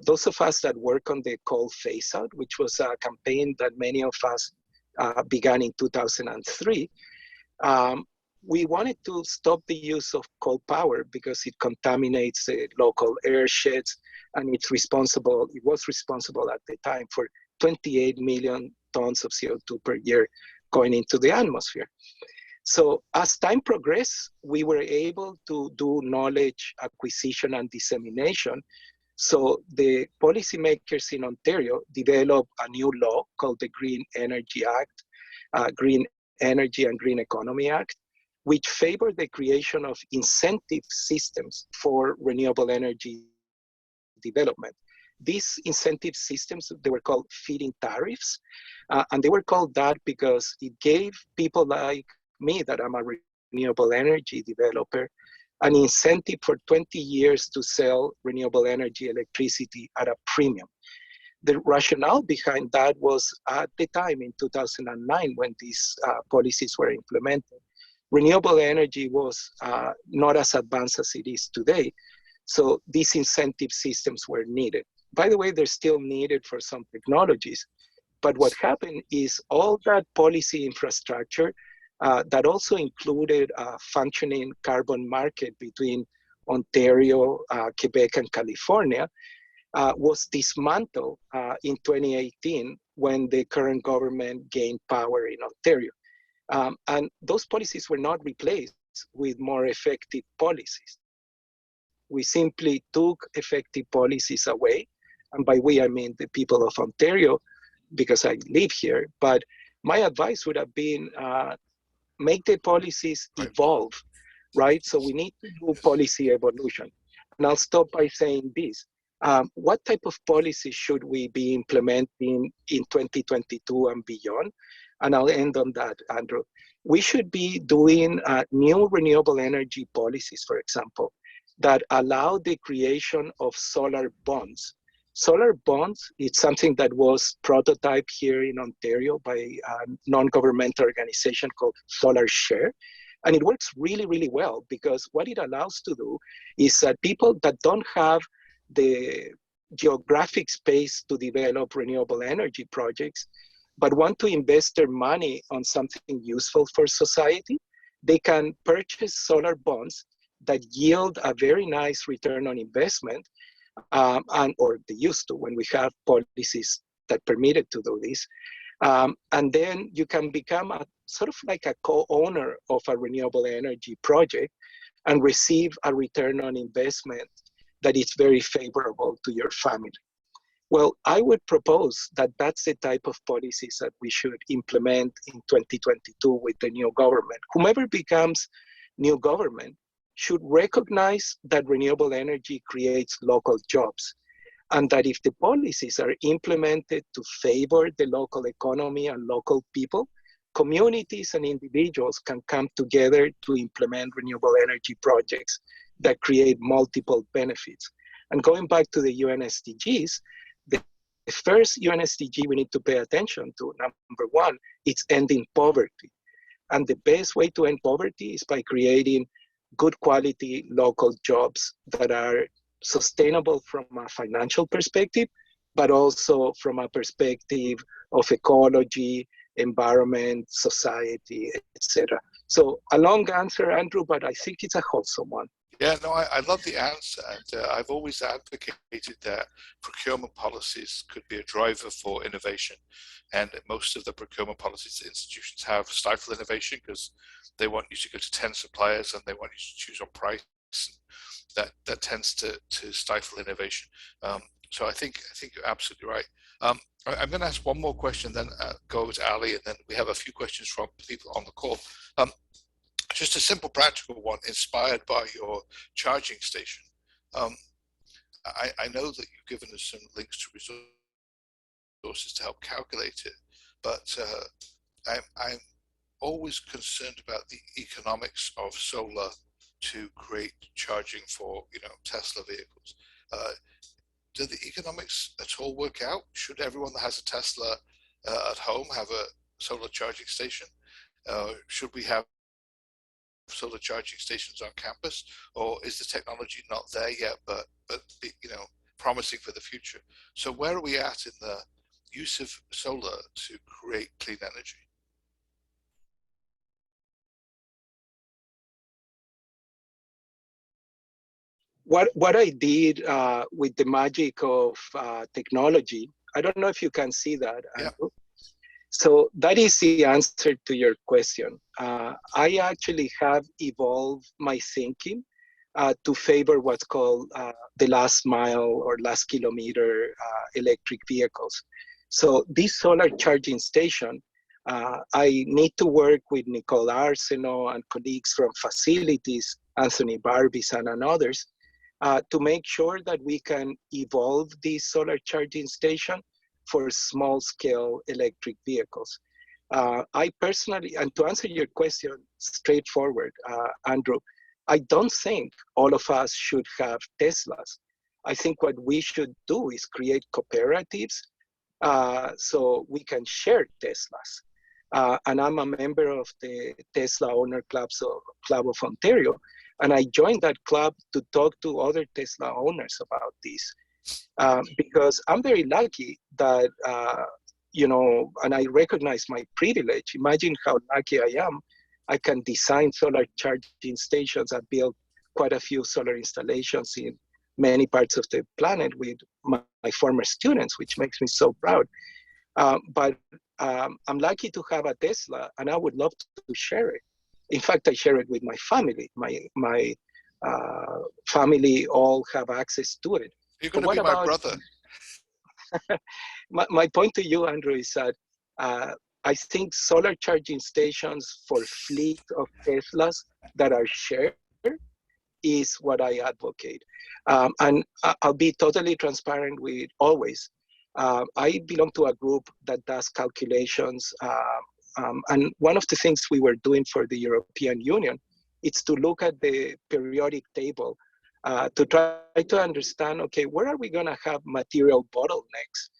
those of us that work on the coal phase-out, which was a campaign that many of us began in 2003, we wanted to stop the use of coal power because it contaminates the local airsheds, and it was responsible at the time for 28 million tons of CO2 per year going into the atmosphere. So as time progressed, we were able to do knowledge acquisition and dissemination. So the policymakers in Ontario developed a new law called the Green Energy Act, Green Energy and Green Economy Act, which favored the creation of incentive systems for renewable energy development. These incentive systems, they were called feed-in tariffs, and they were called that because it gave people like me, that I'm a renewable energy developer, an incentive for 20 years to sell renewable energy electricity at a premium. The rationale behind that was, at the time in 2009, when these policies were implemented, renewable energy was not as advanced as it is today. So these incentive systems were needed. By the way, they're still needed for some technologies. But what happened is all that policy infrastructure that also included a functioning carbon market between Ontario, Quebec, and California was dismantled in 2018 when the current government gained power in Ontario. And those policies were not replaced with more effective policies. We simply took effective policies away. And by we, I mean the people of Ontario, because I live here. But my advice would have been make the policies evolve, right? So we need to do policy evolution. And I'll stop by saying this. What type of policy should we be implementing in 2022 and beyond? And I'll end on that, Andrew. We should be doing new renewable energy policies, for example, that allow the creation of solar bonds. Solar bonds, it's something that was prototyped here in Ontario by a non-governmental organization called Solar Share. And it works really, really well, because what it allows to do is that people that don't have the geographic space to develop renewable energy projects, but want to invest their money on something useful for society, they can purchase solar bonds that yield a very nice return on investment, or they used to when we have policies that permitted to do this. And then you can become a sort of like a co-owner of a renewable energy project and receive a return on investment that is very favorable to your family. Well, I would propose that that's the type of policies that we should implement in 2022 with the new government. Whomever becomes new government should recognize that renewable energy creates local jobs, and that if the policies are implemented to favor the local economy and local people, communities and individuals can come together to implement renewable energy projects that create multiple benefits. And going back to the UN SDGs, the first UN SDG we need to pay attention to, number one, it's ending poverty. And the best way to end poverty is by creating good quality local jobs that are sustainable from a financial perspective, but also from a perspective of ecology, environment, society, etc. So a long answer, Andrew, but I think it's a wholesome one. Yeah, no, I love the answer, and I've always advocated that procurement policies could be a driver for innovation, and most of the procurement policies institutions have stifle innovation because they want you to go to 10 suppliers and they want you to choose on price. That tends to stifle innovation. So I think you're absolutely right. I'm going to ask one more question, then go over to Ali, and then we have a few questions from people on the call. Just a simple practical one inspired by your charging station. I know that you've given us some links to resources to help calculate it, but I'm always concerned about the economics of solar to create charging for, Tesla vehicles. Do the economics at all work out? Should everyone that has a Tesla at home have a solar charging station? Should we have solar charging stations on campus, or is the technology not there yet, but promising for the future? So where are we at in the use of solar to create clean energy? What I did with the magic of technology, I don't know if you can see that, Andrew. Yeah. So that is the answer to your question. I actually have evolved my thinking to favor what's called the last mile or last kilometer electric vehicles. So this solar charging station, I need to work with Nicole Arsenault and colleagues from facilities, Anthony Barbizan and others, to make sure that we can evolve this solar charging station for small scale electric vehicles. I personally, and to answer your question straightforward, Andrew, I don't think all of us should have Teslas. I think what we should do is create cooperatives so we can share Teslas. And I'm a member of the Tesla Owner Club of Ontario, and I joined that club to talk to other Tesla owners about this. Because I'm very lucky that, and I recognize my privilege. Imagine how lucky I am. I can design solar charging stations. I've built quite a few solar installations in many parts of the planet with my former students, which makes me so proud. But I'm lucky to have a Tesla, and I would love to share it. In fact, I share it with my family. My family all have access to it. You're going to be my brother. my point to you, Andrew, is that I think solar charging stations for fleet of Teslas that are shared is what I advocate. And I'll be totally transparent with always. I belong to a group that does calculations. And one of the things we were doing for the European Union is to look at the periodic table to try to understand, okay, where are we going to have material bottlenecks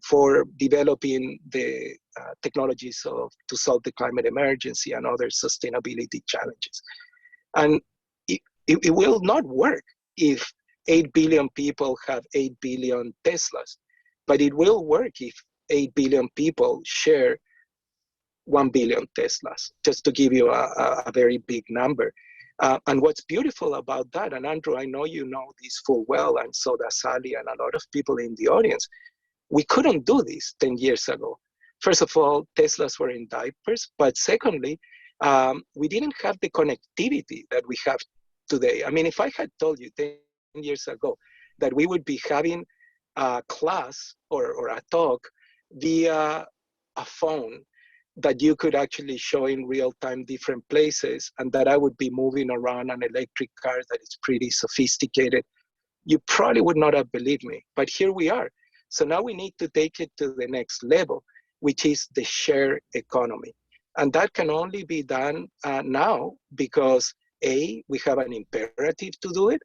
for developing the technologies to solve the climate emergency and other sustainability challenges. And it will not work if 8 billion people have 8 billion Teslas, but it will work if 8 billion people share 1 billion Teslas, just to give you a very big number. And what's beautiful about that, and Andrew, I know you know this full well, and so does Sally and a lot of people in the audience, we couldn't do this 10 years ago. First of all, Teslas were in diapers, but secondly, we didn't have the connectivity that we have today. I mean, if I had told you 10 years ago that we would be having a class or a talk via a phone that you could actually show in real time different places, and that I would be moving around an electric car that is pretty sophisticated, you probably would not have believed me. But here we are. So now we need to take it to the next level, which is the share economy. And that can only be done now because A, we have an imperative to do it.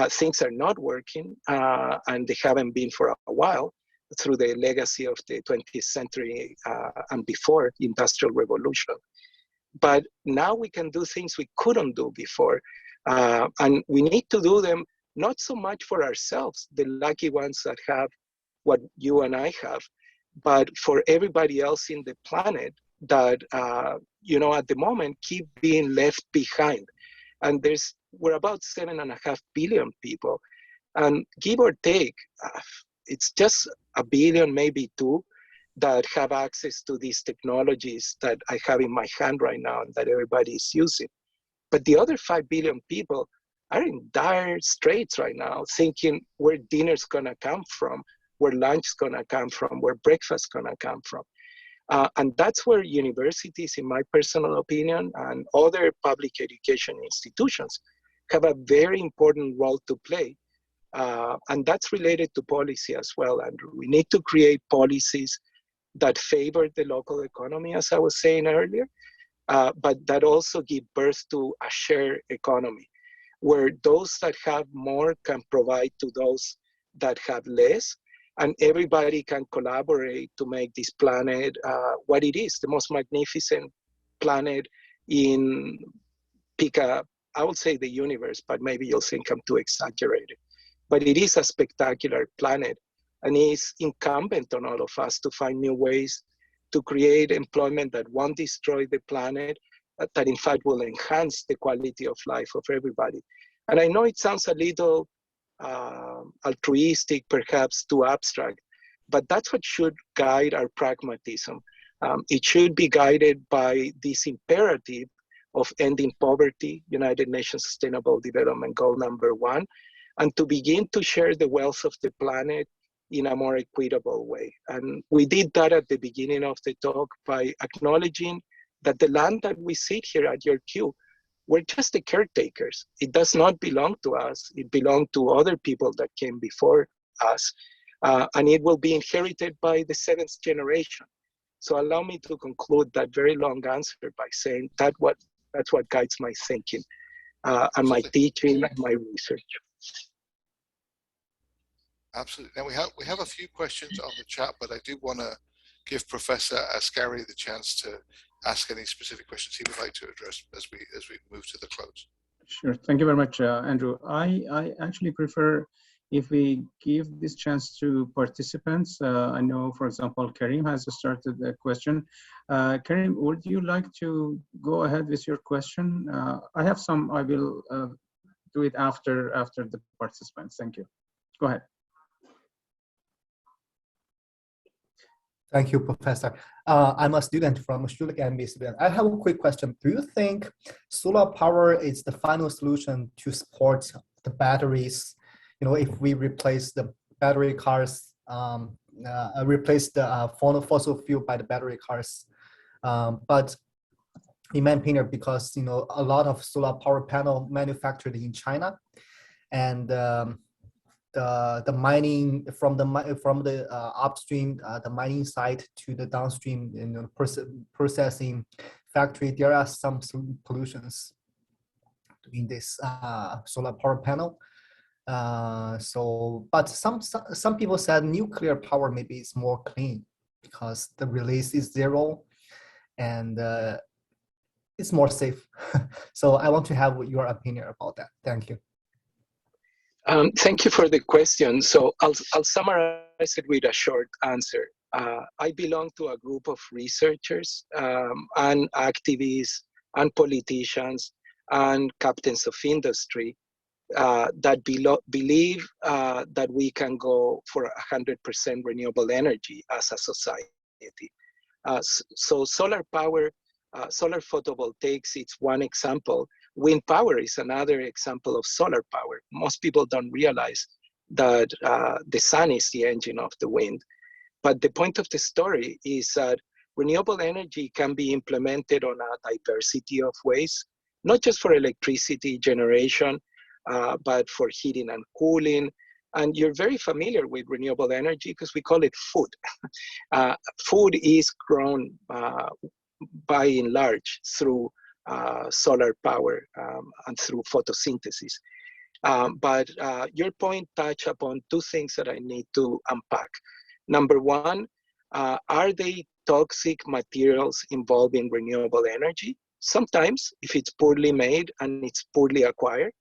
Things are not working, and they haven't been for a while, through the legacy of the 20th century and before industrial revolution. But now we can do things we couldn't do before. And we need to do them not so much for ourselves, the lucky ones that have what you and I have, but for everybody else in the planet that, at the moment keep being left behind. And we're about 7.5 billion people. And give or take, it's just a billion, maybe 2, that have access to these technologies that I have in my hand right now and that everybody is using. But the other 5 billion people are in dire straits right now, thinking where dinner's gonna come from, where lunch's gonna come from, where breakfast's gonna come from. And that's where universities, in my personal opinion, and other public education institutions have a very important role to play. And that's related to policy as well, Andrew. We need to create policies that favor the local economy, as I was saying earlier, but that also give birth to a shared economy, where those that have more can provide to those that have less, and everybody can collaborate to make this planet what it is, the most magnificent planet in, I would say the universe, but maybe you'll think I'm too exaggerated. But it is a spectacular planet, and it's incumbent on all of us to find new ways to create employment that won't destroy the planet, that in fact will enhance the quality of life of everybody. And I know it sounds a little altruistic, perhaps too abstract, but that's what should guide our pragmatism. It should be guided by this imperative of ending poverty, United Nations Sustainable Development Goal #1, and to begin to share the wealth of the planet in a more equitable way. And we did that at the beginning of the talk by acknowledging that the land that we sit here at York, we're just the caretakers. It does not belong to us. It belonged to other people that came before us. And it will be inherited by the 7th generation. So allow me to conclude that very long answer by saying that's what guides my thinking and my teaching and my research. Absolutely. Now we have a few questions on the chat, but I do want to give Professor Ascari the chance to ask any specific questions he would like to address as we move to the close. Sure. Thank you very much, Andrew. I actually prefer if we give this chance to participants. I know, for example, Karim has started a question. Karim, would you like to go ahead with your question? I have some. I will do it after the participants. Thank you. Go ahead. Thank you, Professor. I'm a student from Schulich MBA student. I have a quick question. Do you think solar power is the final solution to support the batteries? If we replace the battery cars, replace the fossil fuel by the battery cars. But in my opinion, because a lot of solar power panel manufactured in China, and the mining from the upstream, the mining site to the downstream processing factory, there are some pollutions in this solar power panel. But some people said nuclear power maybe is more clean because the release is 0 and it's more safe. So I want to have your opinion about that. Thank you. Thank you for the question. So I'll summarize it with a short answer. I belong to a group of researchers and activists and politicians and captains of industry that believe that we can go for 100% renewable energy as a society. So solar power, solar photovoltaics, it's one example. Wind power is another example of solar power. Most people don't realize that the sun is the engine of the wind. But the point of the story is that renewable energy can be implemented on a diversity of ways, not just for electricity generation, but for heating and cooling. And you're very familiar with renewable energy because we call it food. Food is grown by and large through solar power and through photosynthesis. But your point touched upon two things that I need to unpack. Number one, are they toxic materials involved in renewable energy? sometimes if it's poorly made and it's poorly acquired,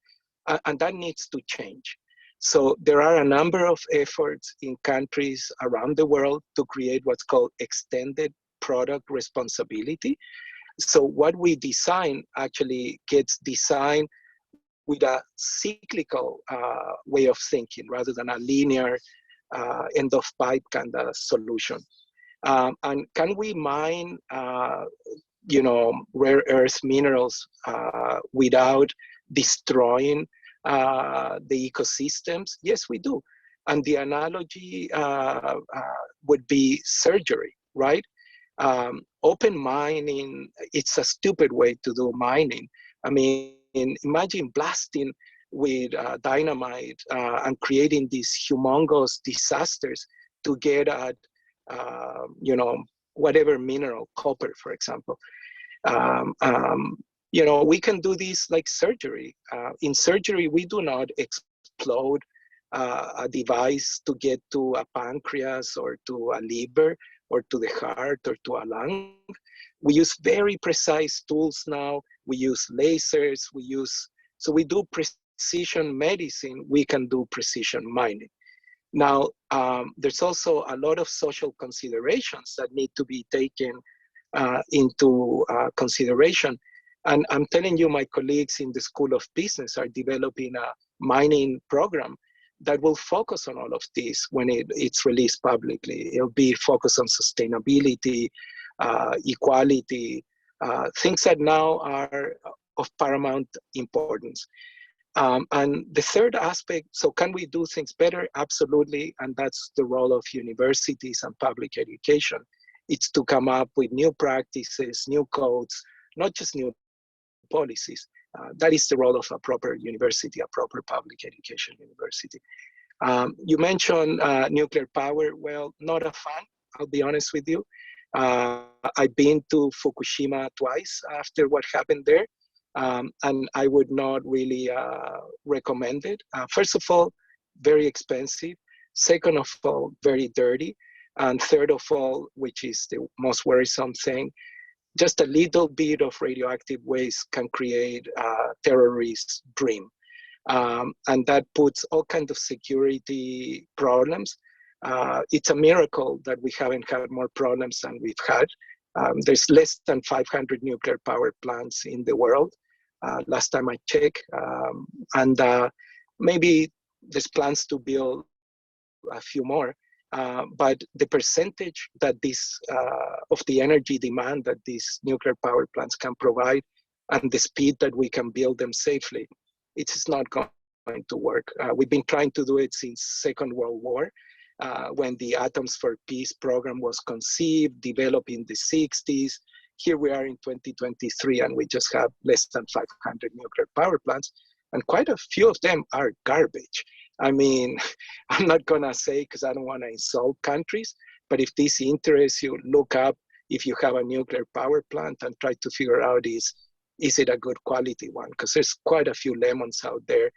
and that needs to change. So there are a number of efforts in countries around the world to create what's called extended product responsibility. So what we design actually gets designed with a cyclical way of thinking rather than a linear end of pipe kind of solution. And can we mine, rare earth minerals without destroying the ecosystems? Yes, we do. And the analogy would be surgery, right? Open mining, it's a stupid way to do mining. I mean, imagine blasting with dynamite and creating these humongous disasters to get at, whatever mineral, copper, for example. We can do this like surgery. In surgery, we do not explode a device to get to a pancreas or to a liver or to the heart or to a lung. We use very precise tools now. We use lasers, so we do precision medicine, we can do precision mining. Now, there's also a lot of social considerations that need to be taken into consideration. And I'm telling you, my colleagues in the School of Business are developing a mining program that will focus on all of this when it's released publicly. It'll be focused on sustainability, equality, things that now are of paramount importance. And the third aspect, so can we do things better? Absolutely, and that's the role of universities and public education. It's to come up with new practices, new codes, not just new policies. That is the role of a proper university, a proper public education university. You mentioned nuclear power. Well, not a fan, I'll be honest with you. I've been to Fukushima twice after what happened there, and I would not really recommend it. First of all, very expensive. Second of all, very dirty. And third of all, which is the most worrisome thing, just a little bit of radioactive waste can create a terrorist dream. And that puts all kinds of security problems. It's a miracle that we haven't had more problems than we've had. There's less than 500 nuclear power plants in the world, last time I checked. And maybe there's plans to build a few more. But the percentage that of the energy demand that these nuclear power plants can provide and the speed that we can build them safely, it's not going to work. We've been trying to do it since Second World War, when the Atoms for Peace program was conceived, developed in the 60s. Here we are in 2023, and we just have less than 500 nuclear power plants, and quite a few of them are garbage. I mean, I'm not gonna say because I don't want to insult countries, but if this interests you, look up if you have a nuclear power plant and try to figure out is it a good quality one? Because there's quite a few lemons out there.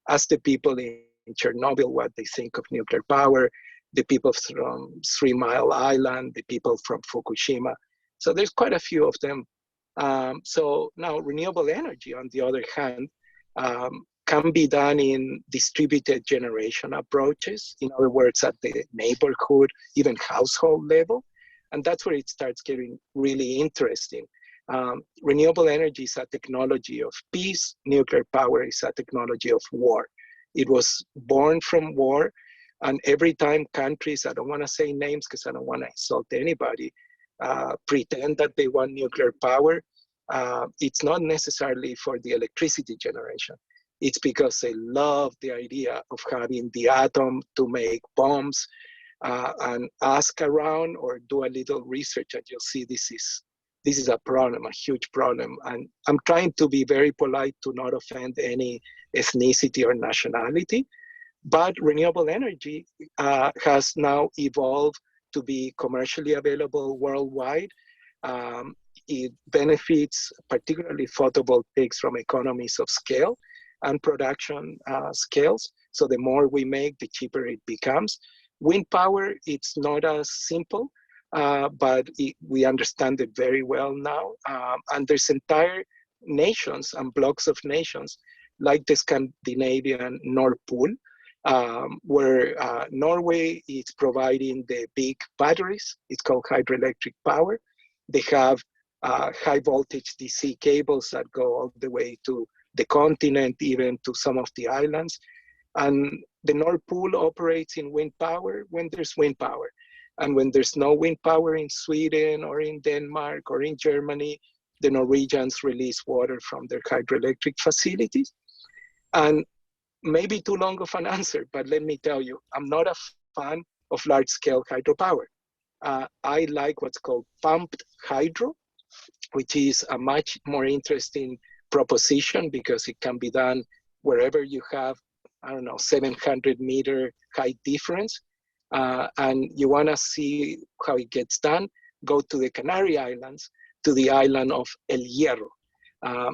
Ask the people in Chernobyl what they think of nuclear power, the people from 3 Mile Island, the people from Fukushima. So there's quite a few of them. So now renewable energy, on the other hand, can be done in distributed generation approaches. In other words, at the neighborhood, even household level. And that's where it starts getting really interesting. Renewable energy is a technology of peace. Nuclear power is a technology of war. It was born from war. And every time countries, I don't want to say names because I don't want to insult anybody, pretend that they want nuclear power, it's not necessarily for the electricity generation. It's because they love the idea of having the atom to make bombs, and ask around or do a little research and you'll see this is a problem, a huge problem. And I'm trying to be very polite to not offend any ethnicity or nationality, but renewable energy has now evolved to be commercially available worldwide. It benefits particularly photovoltaics from economies of scale and production scales. So the more we make, the cheaper it becomes. Wind power, it's not as simple. but we understand it very well now. And there's entire nations and blocks of nations like the Scandinavian Nord Pool, where Norway is providing the big batteries. It's called hydroelectric power. They have high voltage DC cables that go all the way to the continent, even to some of the islands. And the Nord Pool operates in wind power when there's wind power. And when there's no wind power in Sweden or in Denmark or in Germany, the Norwegians release water from their hydroelectric facilities. And maybe too long of an answer, but let me tell you, I'm not a fan of large-scale hydropower. I like what's called pumped hydro, which is a much more interesting proposition because it can be done wherever you have, I don't know, 700-meter height difference. And you want to see how it gets done, go to the Canary Islands, to the island of El Hierro.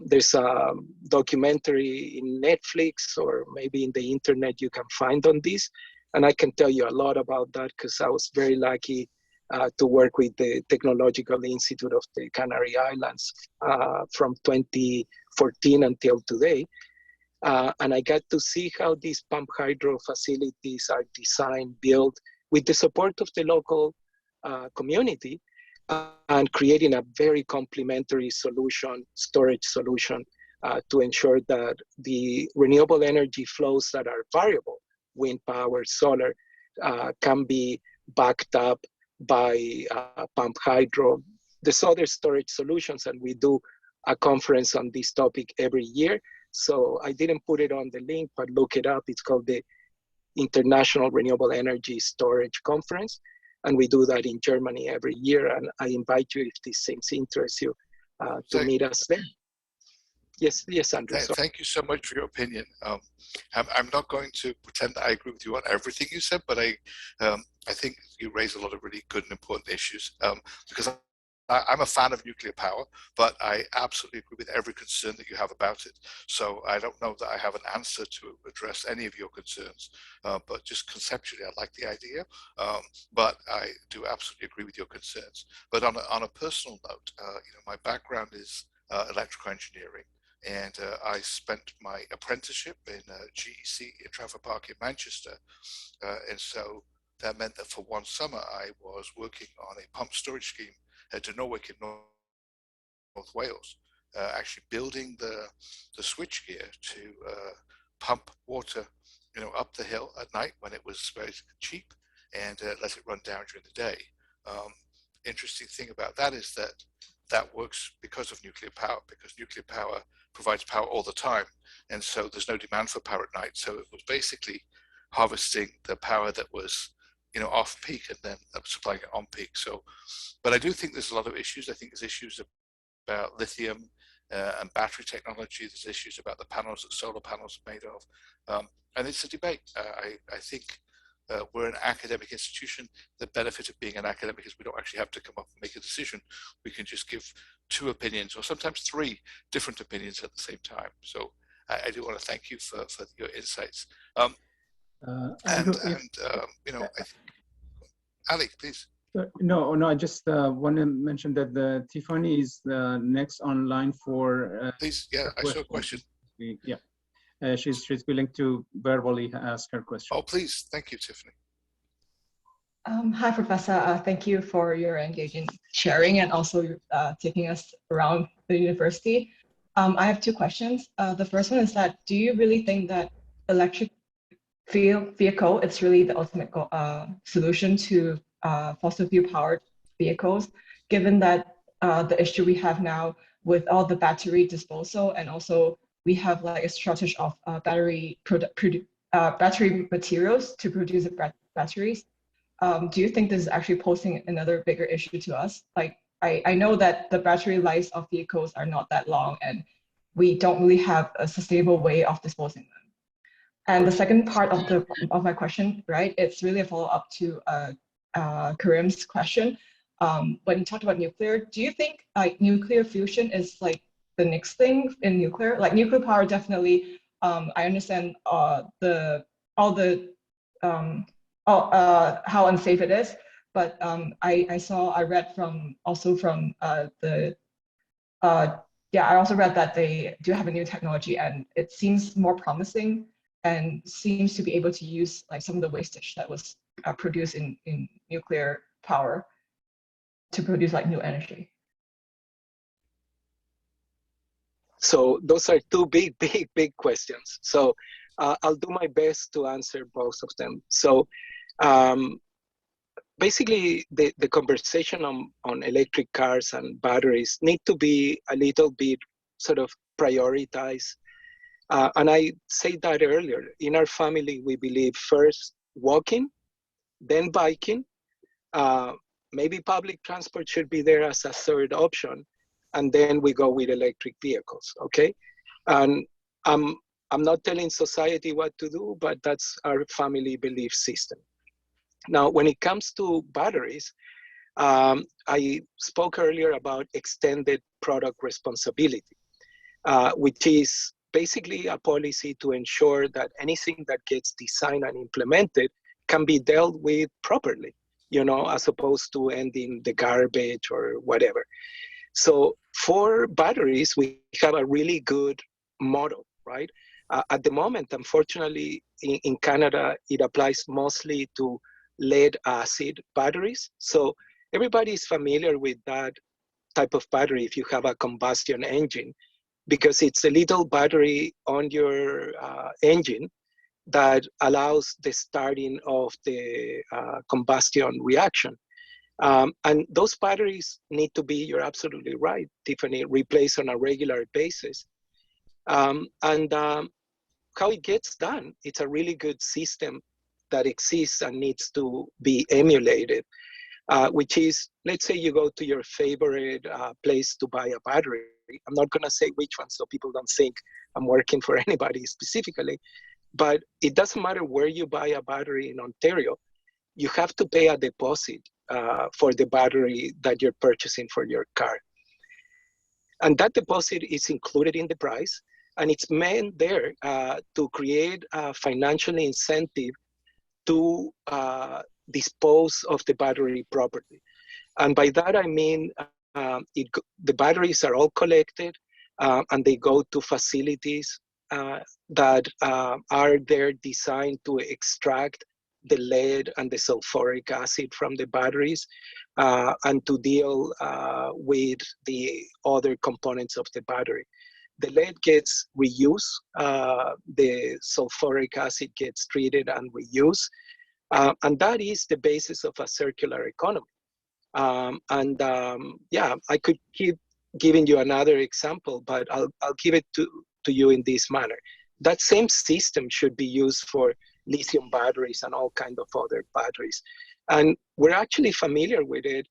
There's a documentary in Netflix or maybe in the internet you can find on this. And I can tell you a lot about that because I was very lucky to work with the Technological Institute of the Canary Islands from 2014 until today. And I got to see how these pump hydro facilities are designed, built with the support of the local community and creating a very complementary solution, storage solution to ensure that the renewable energy flows that are variable, wind power, solar, can be backed up by pump hydro. There's other storage solutions, and we do a conference on this topic every year. So I didn't put it on the link, but look it up. It's called the International Renewable Energy Storage Conference. And we do that in Germany every year. And I invite you, if these things interest you, to meet us there. Yes, Andrew. Thank you so much for your opinion. I'm not going to pretend that I agree with you on everything you said, but I think you raise a lot of really good and important issues because I'm a fan of nuclear power, but I absolutely agree with every concern that you have about it. So I don't know that I have an answer to address any of your concerns, but just conceptually, I like the idea. But I do absolutely agree with your concerns. But on a personal note, my background is electrical engineering. And I spent my apprenticeship in GEC in Trafford Park in Manchester. And so that meant that for one summer, I was working on a pump storage scheme at Norwich in North Wales, actually building the switchgear to pump water, up the hill at night when it was very cheap and let it run down during the day. Interesting thing about that is that works because of nuclear power, because nuclear power provides power all the time. And so there's no demand for power at night. So it was basically harvesting the power that was, off peak and then supplying it on peak. So, but I do think there's a lot of issues. I think there's issues about lithium and battery technology. There's issues about the panels that solar panels are made of. And it's a debate. I think we're an academic institution. The benefit of being an academic is we don't actually have to come up and make a decision. We can just give two opinions or sometimes three different opinions at the same time. So I do want to thank you for your insights. Ali, please. No, I just want to mention that Tiffany is next online for. Please, yeah, I saw a question. Yeah, she's willing to verbally ask her question. Oh, please, thank you, Tiffany. Hi, Professor. Thank you for your engaging sharing and also taking us around the university. I have two questions. The first one is that, do you really think that electric vehicle is really the ultimate solution to fossil fuel powered vehicles, given that the issue we have now with all the battery disposal, and also we have like a shortage of battery materials to produce batteries? Do you think this is actually posing another bigger issue to us? Like, I know that the battery lives of vehicles are not that long, and we don't really have a sustainable way of disposing them. And the second part of my question, right, it's really a follow-up to Karim's question. When you talked about nuclear, do you think like nuclear fusion is like the next thing in nuclear? Like nuclear power, definitely. I understand how unsafe it is, but I read from I also read that they do have a new technology, and it seems more promising and seems to be able to use like some of the wastage that was produced in nuclear power to produce like new energy. So those are two big questions. So I'll do my best to answer both of them. So basically, the conversation on electric cars and batteries need to be a little bit sort of prioritized. And I said that earlier. In our family, we believe first walking, then biking. Maybe public transport should be there as a third option, and then we go with electric vehicles. Okay, and I'm not telling society what to do, but that's our family belief system. Now, when it comes to batteries, I spoke earlier about extended product responsibility, which is basically a policy to ensure that anything that gets designed and implemented can be dealt with properly, you know, as opposed to ending the garbage or whatever. So for batteries, we have a really good model, right? At the moment, unfortunately, in Canada, it applies mostly to lead acid batteries. So everybody is familiar with that type of battery if you have a combustion engine, because it's a little battery on your engine that allows the starting of the combustion reaction. And those batteries need to be, you're absolutely right, Tiffany, replaced on a regular basis. How it gets done, it's a really good system that exists and needs to be emulated, which is, let's say you go to your favorite place to buy a battery. I'm not gonna say which one so people don't think I'm working for anybody specifically, but it doesn't matter where you buy a battery in Ontario, you have to pay a deposit for the battery that you're purchasing for your car. And that deposit is included in the price, and it's meant there to create a financial incentive to dispose of the battery properly. And by that I mean the batteries are all collected and they go to facilities that are there designed to extract the lead and the sulfuric acid from the batteries and to deal with the other components of the battery. The lead gets reused, the sulfuric acid gets treated and reused, and that is the basis of a circular economy. Yeah, I could keep giving you another example, but I'll give it to you in this manner. That same system should be used for lithium batteries and all kinds of other batteries. And we're actually familiar with it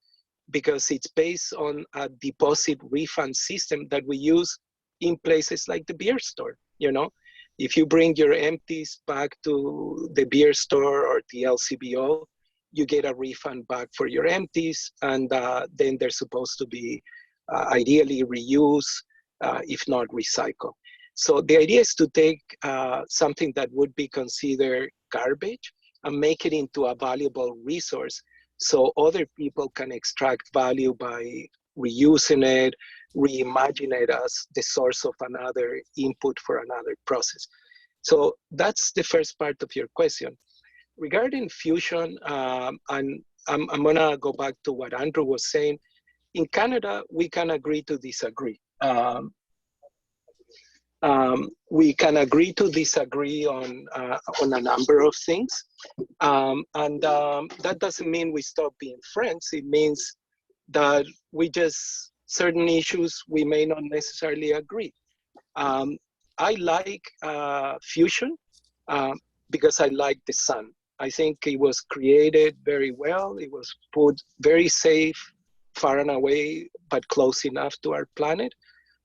because it's based on a deposit refund system that we use in places like the beer store. You know, if you bring your empties back to the beer store or the LCBO, you get a refund back for your empties, and then they're supposed to be ideally reused, if not recycled. So the idea is to take something that would be considered garbage and make it into a valuable resource so other people can extract value by reusing it, reimagine it as the source of another input for another process. So that's the first part of your question. Regarding fusion, and I'm gonna go back to what Andrew was saying. In Canada, we can agree to disagree. We can agree to disagree on a number of things. That doesn't mean we stop being friends. It means that we just, certain issues we may not necessarily agree. I like fusion because I like the sun. I think it was created very well. It was put very safe, far and away, but close enough to our planet.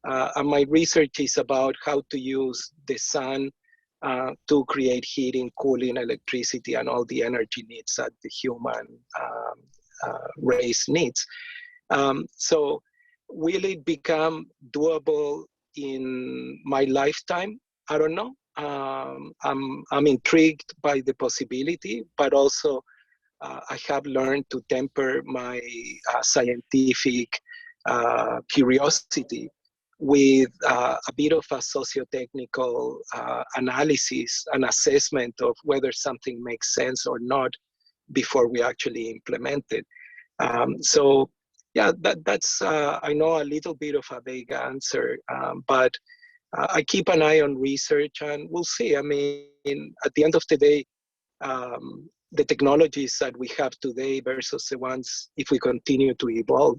And my research is about how to use the sun to create heating, cooling, electricity, and all the energy needs that the human race needs. So will it become doable in my lifetime? I don't know. I'm intrigued by the possibility, but also I have learned to temper my scientific curiosity with a bit of a socio-technical analysis and assessment of whether something makes sense or not before we actually implement it. So yeah, that's, I know a little bit of a vague answer, but I keep an eye on research and we'll see. I mean, at the end of the day, the technologies that we have today versus the ones, if we continue to evolve,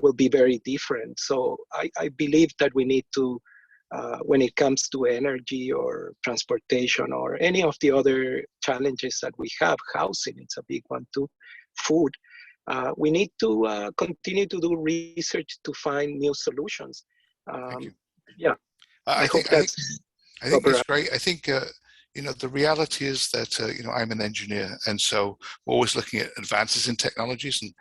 will be very different. So I believe that we need to, when it comes to energy or transportation or any of the other challenges that we have, housing, it's a big one too, food, we need to continue to do research to find new solutions. Thank you. Yeah, I hope think proper. it's great. I think you know, the reality is that you know, I'm an engineer, and so we're always looking at advances in technologies, and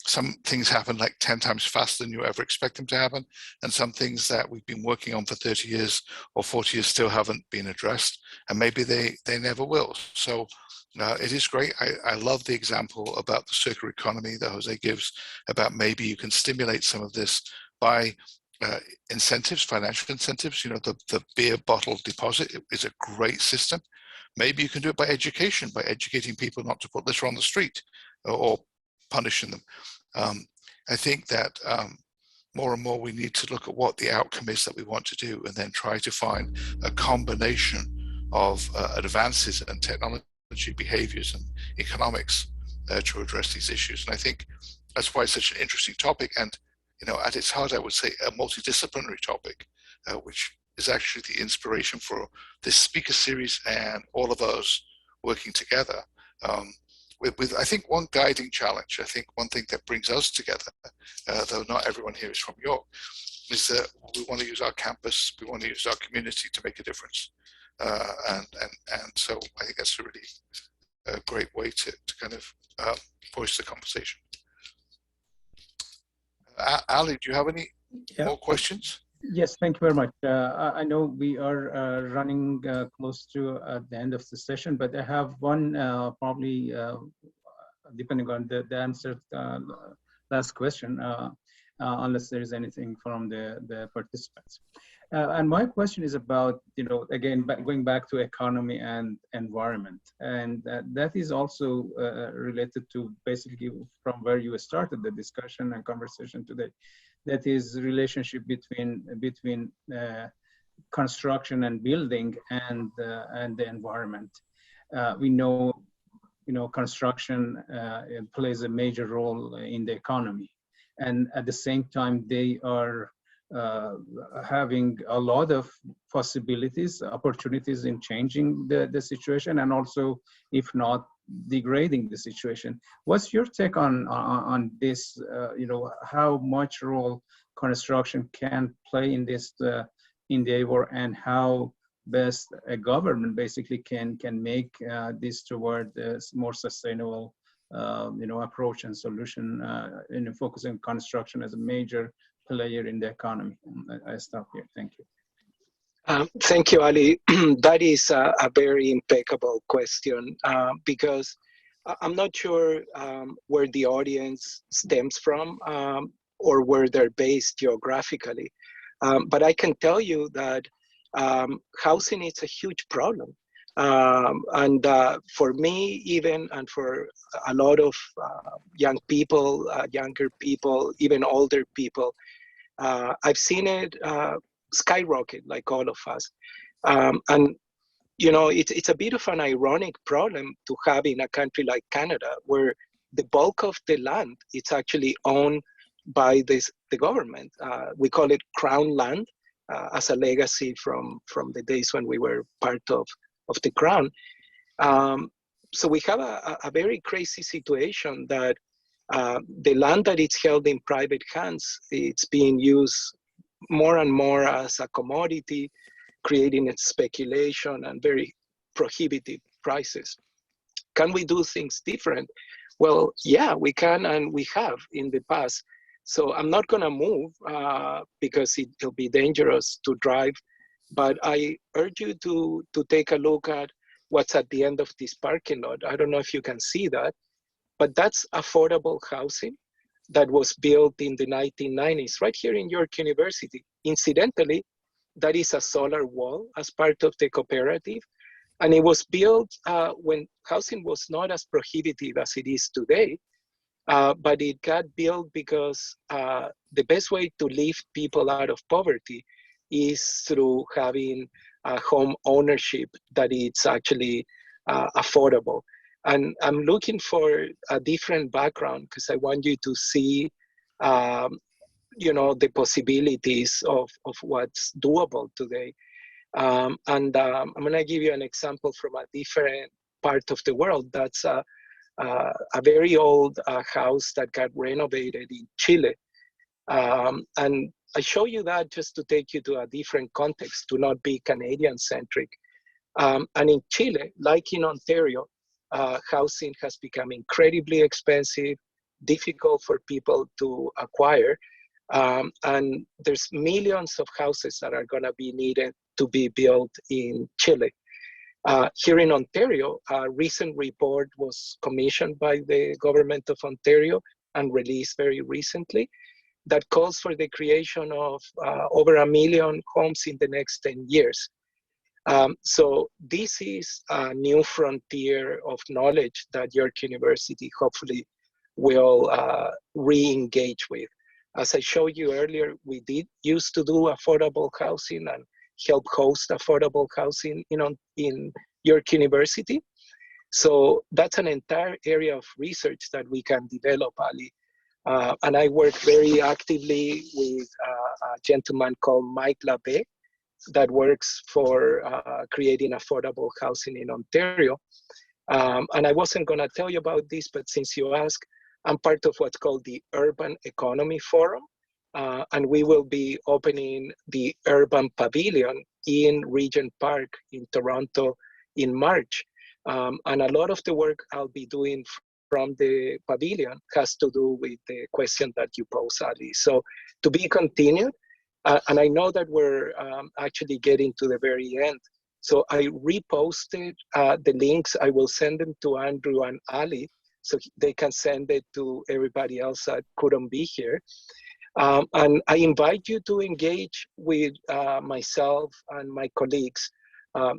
some things happen like 10 times faster than you ever expect them to happen, and some things that we've been working on for 30 years or 40 years still haven't been addressed, and maybe they never will. So it is great. I love the example about the circular economy that Jose gives, about maybe you can stimulate some of this by incentives, financial incentives. You know, the beer bottle deposit is a great system. Maybe you can do it by education, by educating people not to put litter on the street or punishing them. I think that more and more we need to look at what the outcome is that we want to do, and then try to find a combination of advances and technology, behaviors and economics to address these issues. And I think that's why it's such an interesting topic, and you know, at its heart, I would say a multidisciplinary topic, which is actually the inspiration for this speaker series and all of us working together. With I think one guiding challenge, I think one thing that brings us together, though not everyone here is from York, is that we want to use our campus, we want to use our community to make a difference. And so I think that's a really great way to kind of voice the conversation. Ali, do you have any more questions? Yes, thank you very much. I know we are running close to the end of the session, but I have one probably, depending on the answer, last question, unless there is anything from the participants. And my question is about, you know, again, going back to economy and environment. And that is also related to basically from where you started the discussion and conversation today. That is relationship between construction and building and the environment. We know, you know, construction plays a major role in the economy. And at the same time, they are having a lot of possibilities, opportunities in changing the situation, and also, if not, degrading the situation. What's your take on this? You know, how much role construction can play in this endeavor, and how best a government basically can make this toward a more sustainable, you know, approach and solution in focusing on construction as a major player in the economy. I stop here. Thank you. Thank you, Ali. That is a very impeccable question, because I'm not sure where the audience stems from or where they're based geographically. But I can tell you that housing is a huge problem. And for me, even, and for a lot of young people, younger people, even older people, I've seen it skyrocket, like all of us. And, you know, it's a bit of an ironic problem to have in a country like Canada, where the bulk of the land is actually owned by the government. We call it crown land, as a legacy from the days when we were part of the crown. So we have a very crazy situation that the land that is held in private hands, it's being used more and more as a commodity, creating speculation and very prohibitive prices. Can we do things different? Well, yeah, we can, and we have in the past. So I'm not gonna move because it'll be dangerous to drive, but I urge you to take a look at what's at the end of this parking lot. I don't know if you can see that, but that's affordable housing that was built in the 1990s, right here in York University. Incidentally, that is a solar wall as part of the cooperative. And it was built when housing was not as prohibitive as it is today, but it got built because the best way to lift people out of poverty is through having home ownership that it's actually affordable. And I'm looking for a different background because I want you to see, the possibilities of what's doable today. I'm gonna give you an example from a different part of the world. That's a very old house that got renovated in Chile. And I show you that just to take you to a different context, to not be Canadian-centric. And in Chile, like in Ontario, housing has become incredibly expensive, difficult for people to acquire. And there's millions of houses that are gonna be needed to be built in Chile. Here in Ontario, a recent report was commissioned by the government of Ontario and released very recently that calls for the creation of over 1 million homes in the next 10 years. So this is a new frontier of knowledge that York University hopefully will re-engage with. As I showed you earlier, we did used to do affordable housing and help host affordable housing in York University. So that's an entire area of research that we can develop, Ali. And I work very actively with a gentleman called Mike Labé that works for creating affordable housing in Ontario. And I wasn't gonna tell you about this, but since you asked, I'm part of what's called the Urban Economy Forum. And we will be opening the Urban Pavilion in Regent Park in Toronto in March. And a lot of the work I'll be doing from the pavilion has to do with the question that you pose, Ali. So to be continued, and I know that we're actually getting to the very end. So I reposted the links. I will send them to Andrew and Ali so they can send it to everybody else that couldn't be here. And I invite you to engage with myself and my colleagues.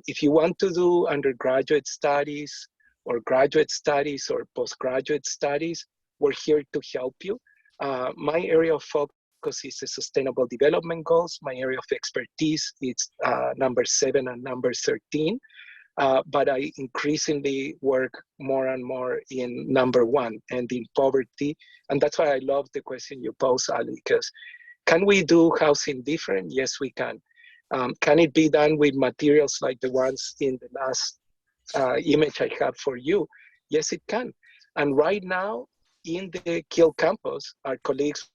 If you want to do undergraduate studies or graduate studies or postgraduate studies, we're here to help you. My area of focus is the Sustainable Development Goals. My area of expertise is number 7 and number 13. But I increasingly work more and more in number 1 and in poverty. And that's why I love the question you pose, Ali, because can we do housing different? Yes, we can. Can it be done with materials like the ones in the last image I have for you? Yes, it can. And right now in the Kiel campus, our colleagues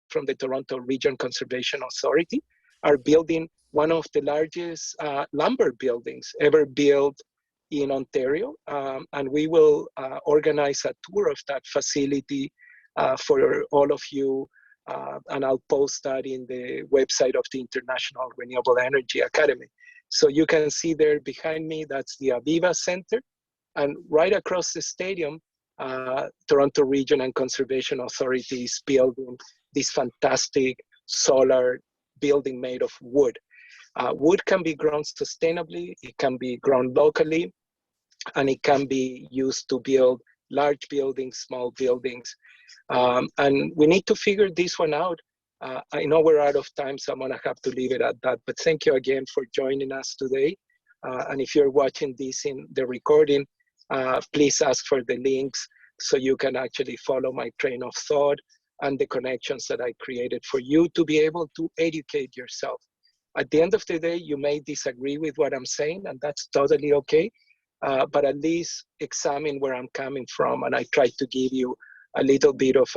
from the Toronto Region Conservation Authority are building one of the largest lumber buildings ever built in Ontario. And we will organize a tour of that facility for all of you. And I'll post that in the website of the International Renewable Energy Academy. So you can see there behind me, that's the Aviva Center. And right across the stadium, Toronto Region and Conservation Authority is building this fantastic solar building made of wood. Wood can be grown sustainably, it can be grown locally, and it can be used to build large buildings, small buildings. And we need to figure this one out. I know we're out of time, so I'm gonna have to leave it at that. But thank you again for joining us today. And if you're watching this in the recording, please ask for the links so you can actually follow my train of thought and the connections that I created for you to be able to educate yourself. At the end of the day, you may disagree with what I'm saying, and that's totally okay. But at least examine where I'm coming from, and I try to give you a little bit of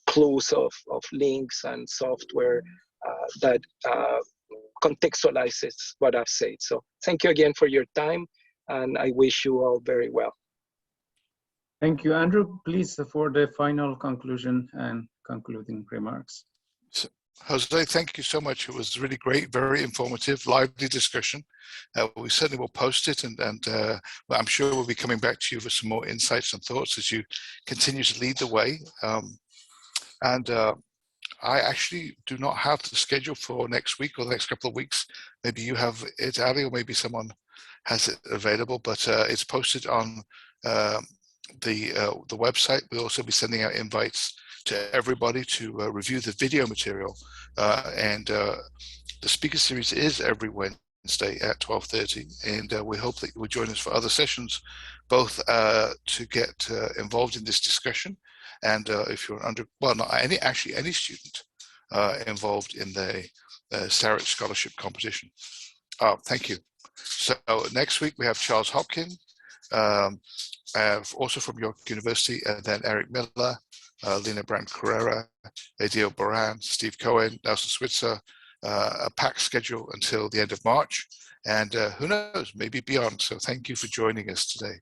clues of links and software that contextualizes what I've said. So thank you again for your time, and I wish you all very well. Thank you, Andrew. Please, for the final conclusion and concluding remarks. Jose, thank you so much. It was really great, very informative, lively discussion. We certainly will post it, and well, I'm sure we'll be coming back to you for some more insights and thoughts as you continue to lead the way. I actually do not have the schedule for next week or the next couple of weeks. Maybe you have it, Ali, or maybe someone has it available, but it's posted on the website. We'll also be sending out invites to everybody to review the video material, and the speaker series is every Wednesday at 12:30, and we hope that you will join us for other sessions, both to get involved in this discussion, and if you're any student involved in the SARIT scholarship competition. Thank you. So next week we have Charles Hopkin, also from York University, and then Eric Miller, Lena Brand-Carrera, Adil Baran, Steve Cohen, Nelson Switzer, a packed schedule until the end of March, and who knows, maybe beyond. So thank you for joining us today.